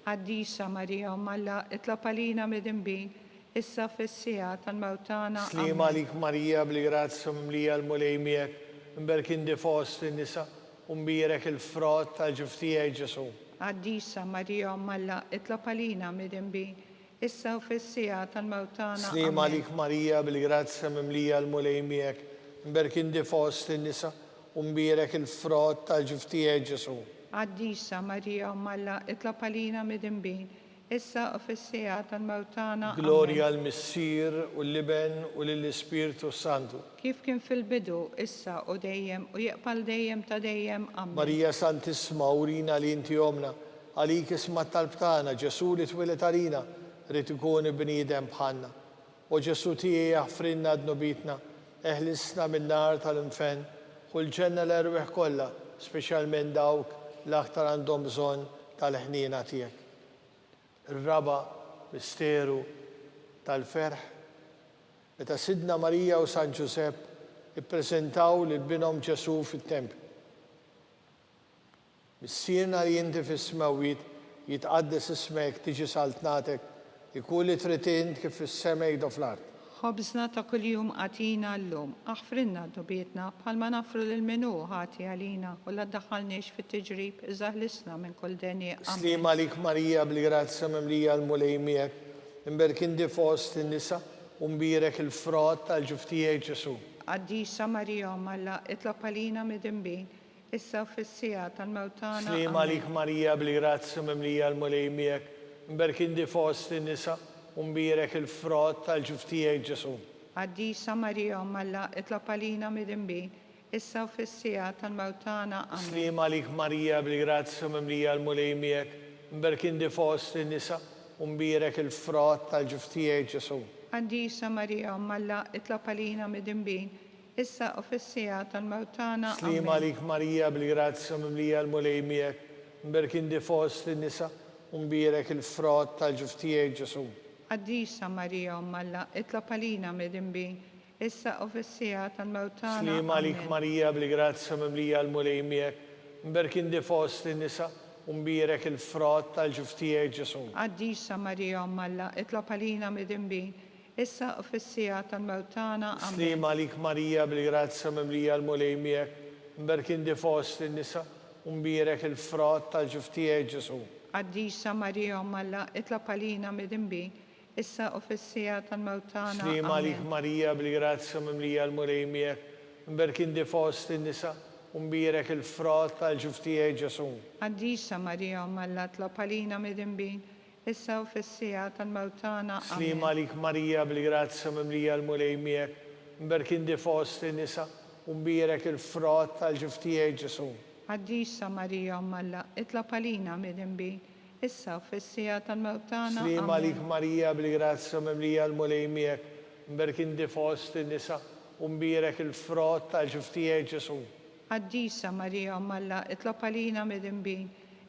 Għaddisa Marija Alla, itlab għalina mid-imbin, issa u fissija tal-mawtana. Slima lik Marija bil-grazzja mimlija l-mulej miegħek, imberkin di fost in-nisa, umbirek il-frott tal-ġuftijaj Ġesu. Għaddisa Marija Alla, itlab għalina mid-imbin, issa u fissija tal-mawtana. Slima lik Marija bil-grazzja mimlija l-mulej miegħek, imberkin di fost in-nisa, umbirek il-frott tal-ġuftijaj Ġesu. Għaddisa Marija Alla, itlab għalina mid-imbin, issa u fissija tal-mawtana. Gloria al-Missir u l-Liben u l-Ispirtu Santu. Kif kien fil-bidu, issa u dejjem, u jaqbal dejjem ta' dejjem. Amen. Marija Santisma, urina li inti omna, għalik isma tal-btana, Ġesu li twilet għalina, rrit ikun bniedem bħanna. U Ġesu tijie jaffrinna d-nobitna, eħlisna min-nar tal-infen, u l-ġenna l-erweħ kolla, specialment dawk l-aktar għandhom bżon tal-ħnina tijek. Il-raba misteru tal-ferħ, meta Sidna Marija u San Ġusepp ippreżentaw lil binhom Ġesu fit-tempju. Missierna li inti fis-smewit jitqaddes ismek tiġi saltnatek, ikun li tritint kif fis-sema jgħidu fl-art. Ħobżna ta' kuljum għatina l-lum, aħfrinna d-dubietna bħalma nafru l-menu ħati għalina u la daħalniex fit-tiġrib iżaħlisna minn kull denja. Slima lik Marija bil-grazzja mimlija l-mulej miegħek, imberkin di fost in-nisa, umbirek il-frott tal-ġuftijaj Ġesu. Għaddisa Marija Alla, itlab għalina mid-imbin, issa u fissija tal-mawtana. Slima lik Marija bil-grazzja mimlija l-mulej miegħek, imberkin di fost in-nisa, umbirek il-frott tal-ġuftijaj Ġesu. Għaddisa Marija Alla, itlab għalina mid-imbin, issa u fissija tal-mawtana. Slima lik Marija bil-grazzja mimlija l-mulej miegħek, imberkin di fost in-nisa, umbirek il-frott tal-ġuftijaj Ġesu. Għaddisa Marija Alla, itlab għalina mid-imbin, issa u fissija tal-mawtana. Slima lik Marija bil-grazzja mimlija l-mulej miegħek, imberkin di fost in-nisa, umbirek il-frott tal-ġuftijaj Ġesu. Għaddisa Marija Alla, itlab għalina mid-imbin, issa u fissija tal-mawtana. Slima lik Marija bil-grazzja mimlija l-mulej miegħek, imberkin di fost in-nisa, umbirek il-frott tal-ġuftijaj Ġesu. Għaddisa Marija Alla, itlab għalina mid-imbin, issa u fissija tal-mawtana. Slima lik Marija bil-grazzja mimlija l-mulej miegħek, imberkin di fost in-nisa, umbirek il-frott tal-ġuftijaj Ġesu. Għaddisa Marija Alla, itlab għalina mid-imbin, issa u fissija tal-mawtana. Slima lik Marija bil-grazzja mimlija l-mulej miegħek, imberkin di fost in-nisa, umbirek il-frott tal-ġuftijaj Ġesu. Għaddisa Marija Alla, itlab għalina mid-imbin, issa u fissija tal-mawtana. Slima lik Marija bil-grazzja mimlija l-mulej miegħek, imberkin di fost in-nisa, umbirek il-frott tal-ġuftijaj Ġesu. Għaddisa Marija Alla, itlab għalina mid-imbin, issa u fissija tal-mawtana. Slima lik Marija bil-grazzja mimlija l-mulej miegħek, imberkin di fost in-nisa, umbirek il-frott tal-ġuftijaj Ġesu. Għaddisa Marija Alla, itlab għalina mid-imbin,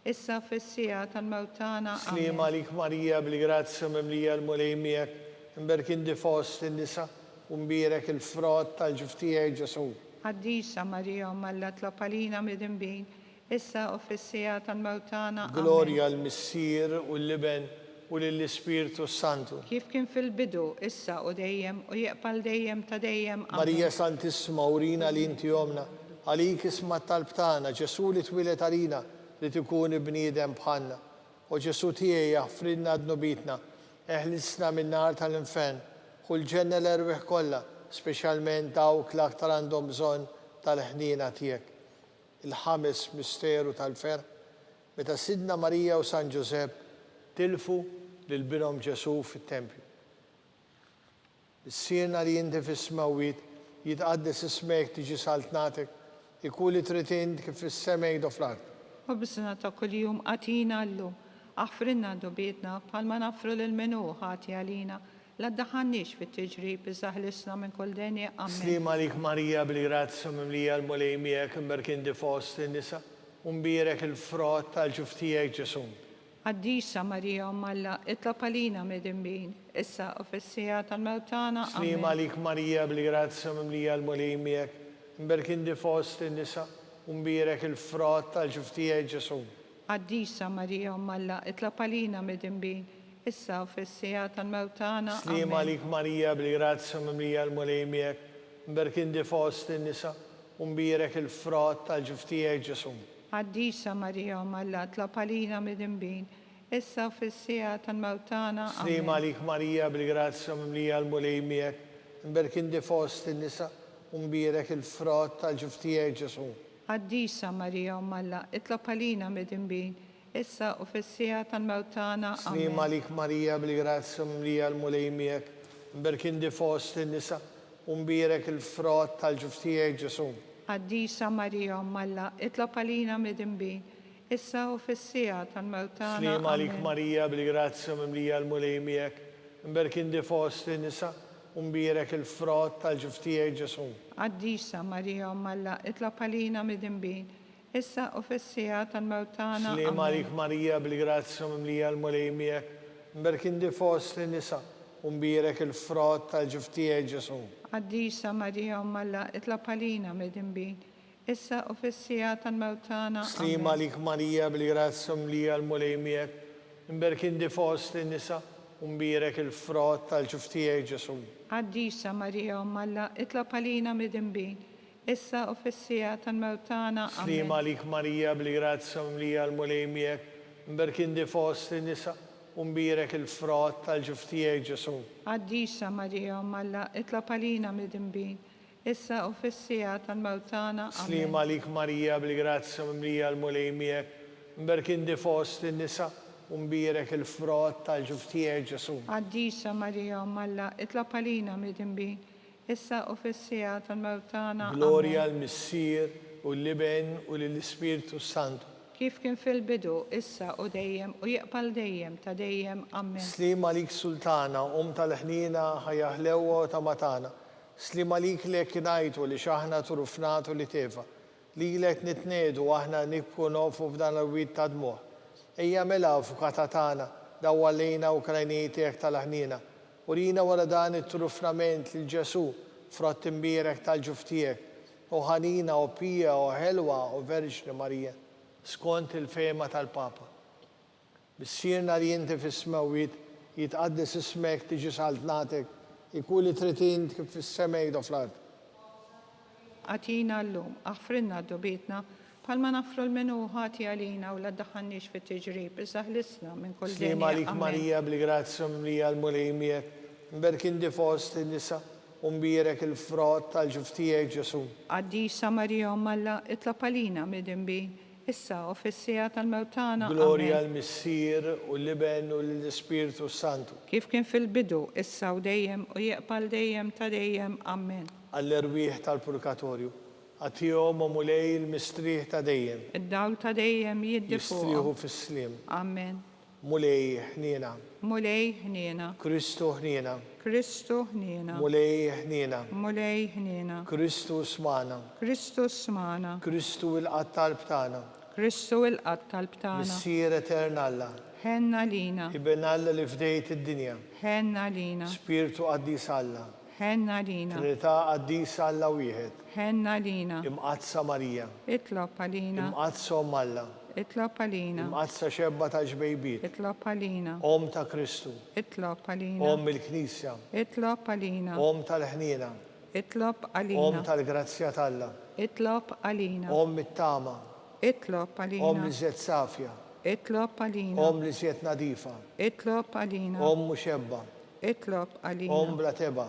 issa u fissija tal-mawtana. Slima lik Marija bil-grazzja mimlija l-mulej miegħek, imberkin di fost in-nisa, umbirek il-frott tal-ġuftijaj Ġesu. Għaddisa Marija Alla, itlab għalina mid-imbin, issa u fissija tal-mawtana. Gloria al-Missir u l-Liben u l-Ispirtu Santu. Kif kien fil-bidu, issa u dejjem, u jaqbal dejjem ta' dejjem. Marija Santisma, urina li inti omna, għalik isma tal-btana, Ġesu li twilet għalina, li tikun bniedem bħanna. U Ġesu tijie jaffrinna d-nobitna, eħlisna min-nar tal-infen, u l-ġenna l-erweħ kolla, specialment dawk l-aktar għandhom bżon tal-ħnina tijek. Il-ħames misteru tal-ferħ, meta Sidna Marija u San Ġusepp tilfu lil binhom Ġesu fit-tempju. Missierna li inti fis-smewit jitqaddes ismek tiġi saltnatek, ikun li tritint kif fis-sema jgħidu fl-art. Ħobżna ta' kuljum għatina l-lum, aħfrinna dubietna bħalma nafru l-menu ħati għalina, la daħannix fit-tiġrib iżaħlisna minn kull denja. Amen. Slima lik Marija bil-grazzja mimlija l-mulej miegħek, imberkin di fost in-nisa, Umbirek il-frott tal-ġuftijek Ġesu. Qaddisa Marija Umm Alla, itlob għalina midinbin, issa u fis-sija tal-mewtana. Slim għalik Marija bil-grazzja mimlija l-mulejmiek, mberkindi fost in-nisa, umbirek il-frott tal-ġuftijek Ġesu. Qaddisa Marija Umm Alla, itlob għalina midinbin, issa u fis-sija tal-mewtana. Slim għalik Marija bil-grazzja mimlija l-mulejmiek, mberkindi fost in-nisa, umbirek il-frott tal-ġuftijek Ġesu. Qaddisa Marija Umm Alla, itlob għalina midinbin, issa u fis-sija tal-mewtana. Slim għalik Marija bil-grazzja mimlija l-mulejmiek, mberkindi fost in-nisa, umbirek il-frott tal-ġuftijek Ġesu. Qaddisa Marija Umm Alla, itlob għalina midinbin, issa u fis-sija tal-mewtana. Slim għalik Marija bil-grazzja mimlija l-mulejmiek, mberkindi fost in-nisa, umbirek il-frott tal-ġuftijek Ġesu. Qaddisa Marija Umm Alla, itlob għalina midinbin, issa u fis-sija tal-mewtana. Slim għalik Marija bil-grazzja mimlija l-mulejmiek, mberkindi fost in-nisa, umbirek il-frott tal-ġuftijek Ġesu. Qaddisa Marija Umm Alla, itlob għalina midinbin, issa u fis-sija tal-mewtana. Slim għalik Marija bil-grazzja mimlija l-mulejmiek, mberkindi fost in-nisa, umbirek il-frott tal-ġuftijek Ġesu. Qaddisa Marija Umm Alla, itlob għalina midinbin, issa u fis-sija tal-mewtana. Slim għalik Marija bil-grazzja mimlija l-mulejmiek, mberkindi fost in-nisa, umbirek il-frott tal-ġuftijek Ġesu. Qaddisa Marija Umm Alla, itlob għalina midinbin, issa u fis-sija tal-mewtana. Slim għalik Marija bil-grazzja mimlija l-mulejmiek, mberkindi fost in-nisa, umbirek il-frott tal-ġuftijek Ġesu. Qaddisa Marija Umm Alla, itlob għalina midinbin, issa u fis-sija tal-mewtana. Slim għalik Marija bil-grazzja mimlija l-mulejmiek, mberkindi fost in-nisa, umbirek il-frott tal-ġuftijek Ġesu. Qaddisa Marija Umm Alla, itlob għalina midinbin, issa u fis-sija tal-mewtana. Glorja l-Missier u l-Liben u l-Ispiritu Santu. Kif kien fil-bidu, issa u dejjem u jiqbal dejjem ta' dejjem. Amen. Slim għalik Sultana, tal-ħnina ħajaħlewa u ta' matana. Slim għalik li kinajtu li xaħna turufnatu li tefa. Li lek nitnedu aħna nikku nofu f'dan l-wid ta' dmuħ. Ejja mela fukatatana, dawwalina u krajnijtek tal-ħnina. Urina wara dan it-trufnament li Ġesu frott imbirek tal-ġuftijek. U ħanina u pija u ħelwa u Verġni Marija. Skont il-fema tal-Papa. Bissirna li jinti fis-smewit, jitqaddis ismek tiġi saltnatek, ikuli tritin kif fis-semej do fl-art. Għatina l-lum, aħfrinna d-dobitna, palma nafru l-menu ħati għalina u la daħannix fit tiġrib, iżaħlisna minn kull Slim dinja. għalik Marija bil-grazzja mimlija l-mulejmiek, mberkindi fost in-nisa, umbirek il-frott tal-ġuftijek Ġesu. Qaddisa Marija Umm Alla, itlob għalina midinbin, issa u fis-sija tal-mewtana. Glorja l-Missier u l-Liben u l-Ispiritu Santu. Kif kien fil-bidu, issa u dejjem u jiqbal dejjem ta' dejjem. Amen. Għall-erwieħ tal-Purgatorju. Għatijom u mulej il-mistriħ ta' dejjem. Id-dawl ta' dejjem Jistriħu jiddifuq. fis-slim. Amen. Mulej ħnina. Mulej ħnina, Kristu ħnina. Kristu ħnina, Mulej ħnina. mulej ħnina, Kristu smana. Kristu smana, Kristu il-qattal btana. Kristu il-qattal btana, Missier eternalla. ħenna lina, Ibenalla li fdejt id-dinja. ħenna lina, Spiritu qaddis Alla. ħenna lina, Trinità qaddis Alla wieħed. ħenna lina, Imqazza Marija. itlob għalina, Imqazza Om Alla. itlob għalina, Imqazza xebba ta' ġbejbiet. itlob għalina, Om ta' Kristu. itlob għalina, Om il-Knisja. itlob għalina, Om tal-ħnina. itlob Om għalina, tal-grazzja talla. itlob għalina, Om it-tama. itlob Om għalina, li zjed safja. itlob għalina, Om li zjed nadifa. itlob għalina, Om muxebba. itlob għalina, Om bla teba.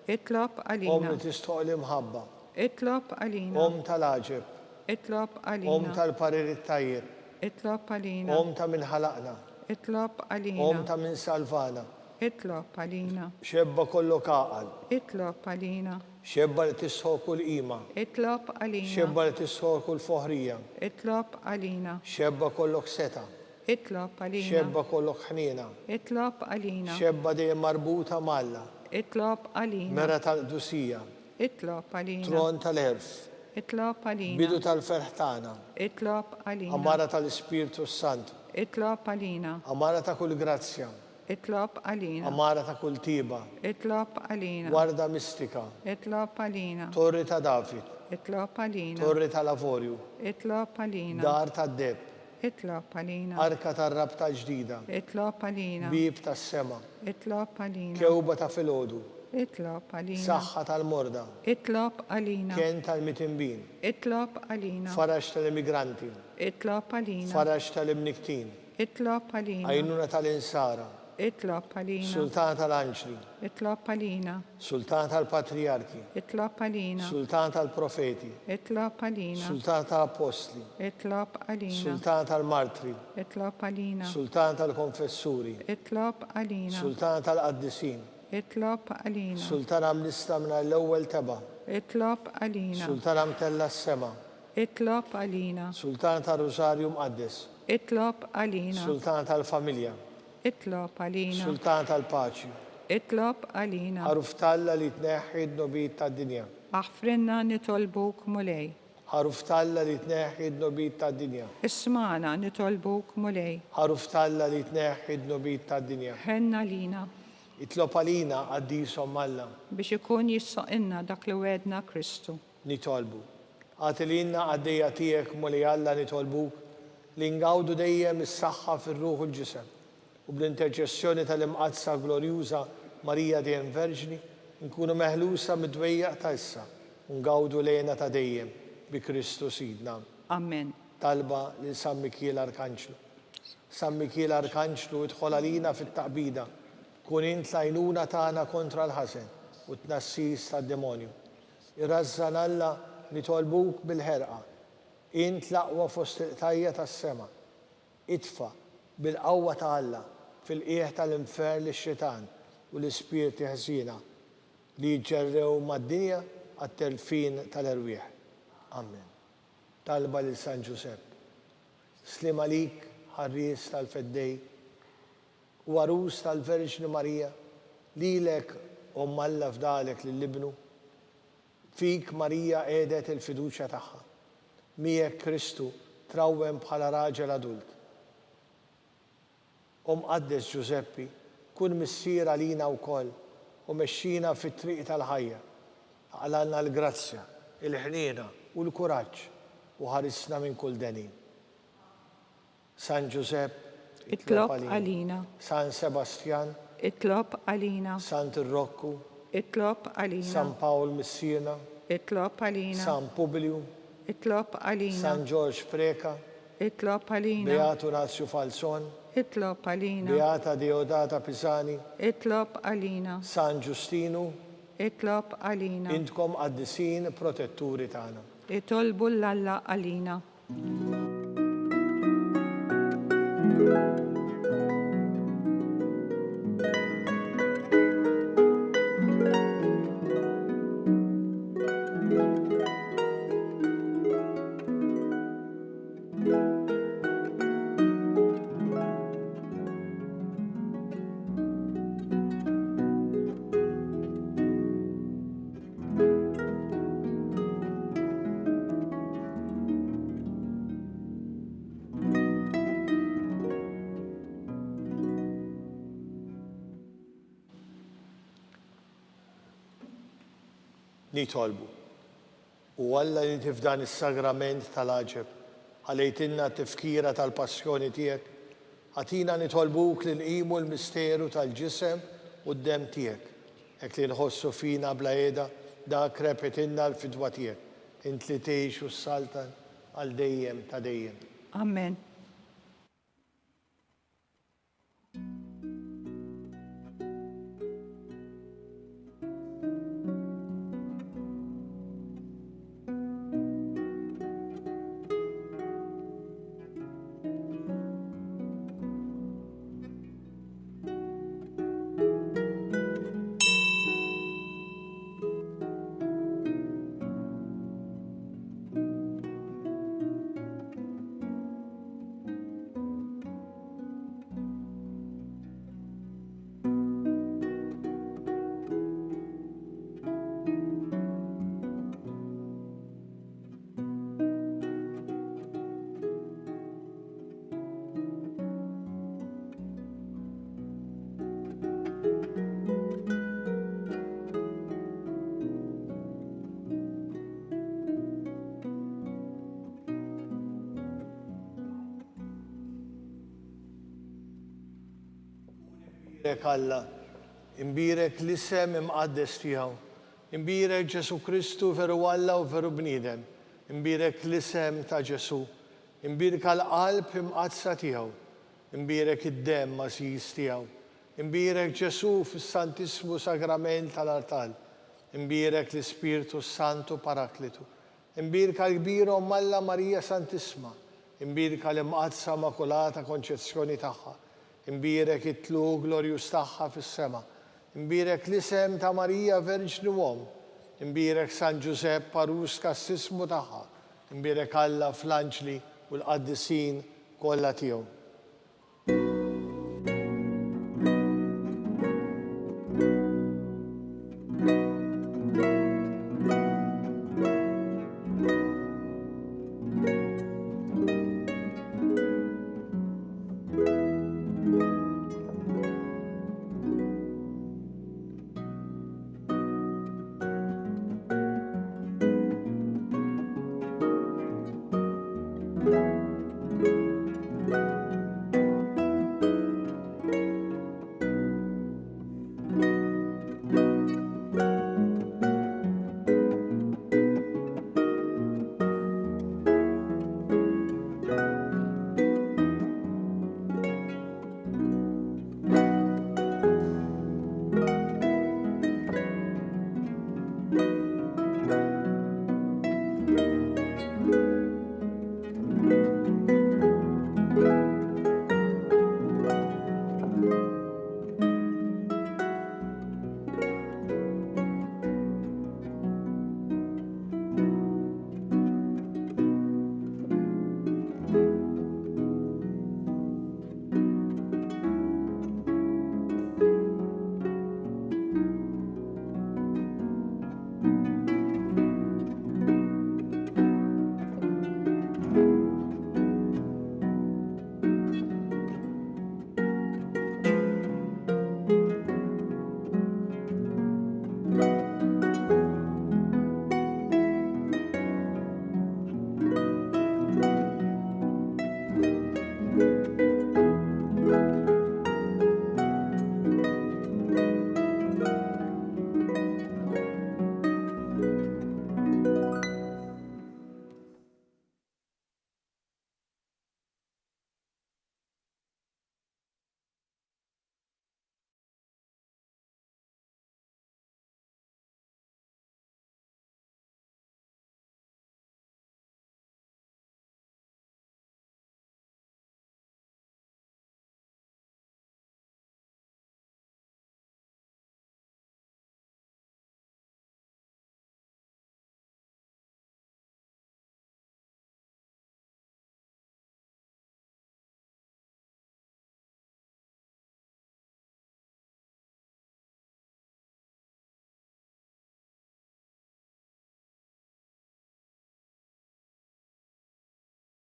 itlob Om għalina, li tistoq l-imħabba. itlob għalina, Om tal-aġeb. itlob Om għalina, tal-parir it-tajjir. itlob għalina, Om ta' min ħalaqna. itlob Om għalina, ta' min salvana. itlob għalina, Xebba kollu kaqal. itlob għalina, Xebba li tisħu kull ima. itlob għalina, Xebba li tisħu kull foħrija. itlob għalina, Xebba kollok seta. itlob għalina, Xebba kollok ħnina. itlob għalina, Xebba dejjem marbuta malla. itlob għalina, Mera tal-dusija. itlob għalina, Tron tal-erf. اطلب علينا bidu tal-ferħ tagħna, اطلب علينا amara tal-Ispirtu Santu, اطلب علينا amara ta' kull grazzja, اطلب علينا amara ta' kull tiba, اطلب علينا warda mistika, اطلب علينا torri ta' David, اطلب علينا torri tal-Avorju, اطلب علينا dar tad-deb, اطلب علينا arka tar-rab tal-ġdida, اطلب علينا bib tas-sema, اطلب علينا kewba ta' filgħodu, اطلب علينا saħħa tal-morda, اطلب علينا kien tal-mitimbin, اطلب علينا farax tal-immigranti, اطلب علينا farax tal-imniktin, اطلب علينا għajnuna tal-insara, اطلب علينا sultan tal-anġli, اطلب علينا sultan tal-patriarki, اطلب علينا sultan tal-profeti, اطلب علينا sultan tal-apostli, اطلب علينا sultan tal-martri, اطلب علينا sultan tal-konfessuri, اطلب علينا sultan tal-qaddisin, اطلب علينا sultan għamlista minna l-ewwel teba, اطلب علينا sultan għamtella s-sema, اطلب علينا sultan tal-Rosarju mqaddes, اطلب علينا sultan tal-familja, اطلب علينا sultan tal-paċi, اطلب علينا ħaruf talla li tneħħi d-nobit tad-dinja, اغفرنا نطلبوك مولاي ħaruf talla li tneħħi d-nobit tad-dinja, اسمعنا نطلبوك مولاي ħaruf talla li tneħħi d-nobit tad-dinja. حنا لينا Itlob għalina għaddisom Alla, biex ikun jissaqilna dak li wedna Kristu. nitolbu. Għatilina għaddejja tijek muli Alla nitolbuk li ngawdu dejjem is-saħħa fir-ruħ u l-ġisem u bl-interċessjoni tal-imqazza glorjuża Marija dejjem Verġni nkunu meħlusa mid-dwejjaq ta' issa u ngawdu lejna ta' dejjem bi Kristu Sidna. Amen. Talba li San Mikiel Arkanċlu. San Mikiel Arkanċlu idħol għalina fit-taqbida kun int lajnuna tagħna kontra l-ħasen u t-nassis tad-demonju. Irrażżan Alla nitolbuk bil-ħerqa. Int l-aqwa fost il-qtajja tas-sema. Itfa bil-qawwa ta' Alla fil-qieħ tal-infern lix-xitan u l-ispirti ħżiena li jġerrew mad-dinja għat-telfin tal-erwieħ. Amen. Talba lil San Ġusepp. Slim għalik ħarries tal-feddej u għarus tal-Verġni Marija, lilek Alla fdalek lill-ibnu, fik Marija għedet il-fiduċja tagħha. Miegħek Kristu trawwem bħala raġel adult. Qaddes Giuseppi, kun missier għalina wkoll u mexxina fit-triq tal-ħajja. Għalalna l-grazzja, il-ħniena u l-kuraġġ u ħarisna minn kull denin. San Giuseppe, Itlob għalina. San Sebastian, Itlob għalina. Sant Rokku, Itlob għalina. San Pawl Missina, Itlob għalina. San Publiu, Itlob għalina. San George Preka, Itlob għalina. Beatu Nazio Falson, Itlob għalina. Beata Deodata Pisani, Itlob għalina. San Giustinu, Itlob għalina. intkom qaddisin protetturi tagħna. Itolbu l-Alla għalina. Nitolbu. U Alla li tifdan is-sagrament tal-aġeb, ħalejtinna tifkira tal-passjoni tiegħek, għatina nitolbuk li nqimu l-misteru tal-ġisem u d-dem tiegħek. Hekk li nħossu fina bla qiegħda dak repetinna l-fidwa tiegħek. Int li tgħix u s-saltan għal dejjem ta' dejjem. Amen. Imbirek Alla, imbirek l-isem imqaddes tiegħu, imbirek Ġesu Kristu veru Alla u veru bniedem, imbirek l-isem ta' Ġesu, imbirek għal-qalb imqadsa tiegħu, imbirek id-dem mażiż tiegħu, imbirek Ġesu fis-Santismu Sagrament tal-Altar, imbirek l-Ispirtu Santu Paraklitu, imbirek għal-kbira Alla Marija Santisma, imbirek għal-imqadsa Makulata Konċezzjoni tagħha, imbirek it-tlu glorjus tagħha fis-sema, imbirek l-isem ta' Marija Verġni Uom, imbirek San Giuseppe Parus Kassismu tagħha, imbirek Alla fl-anġli u l-qaddisin kollha tiegħu.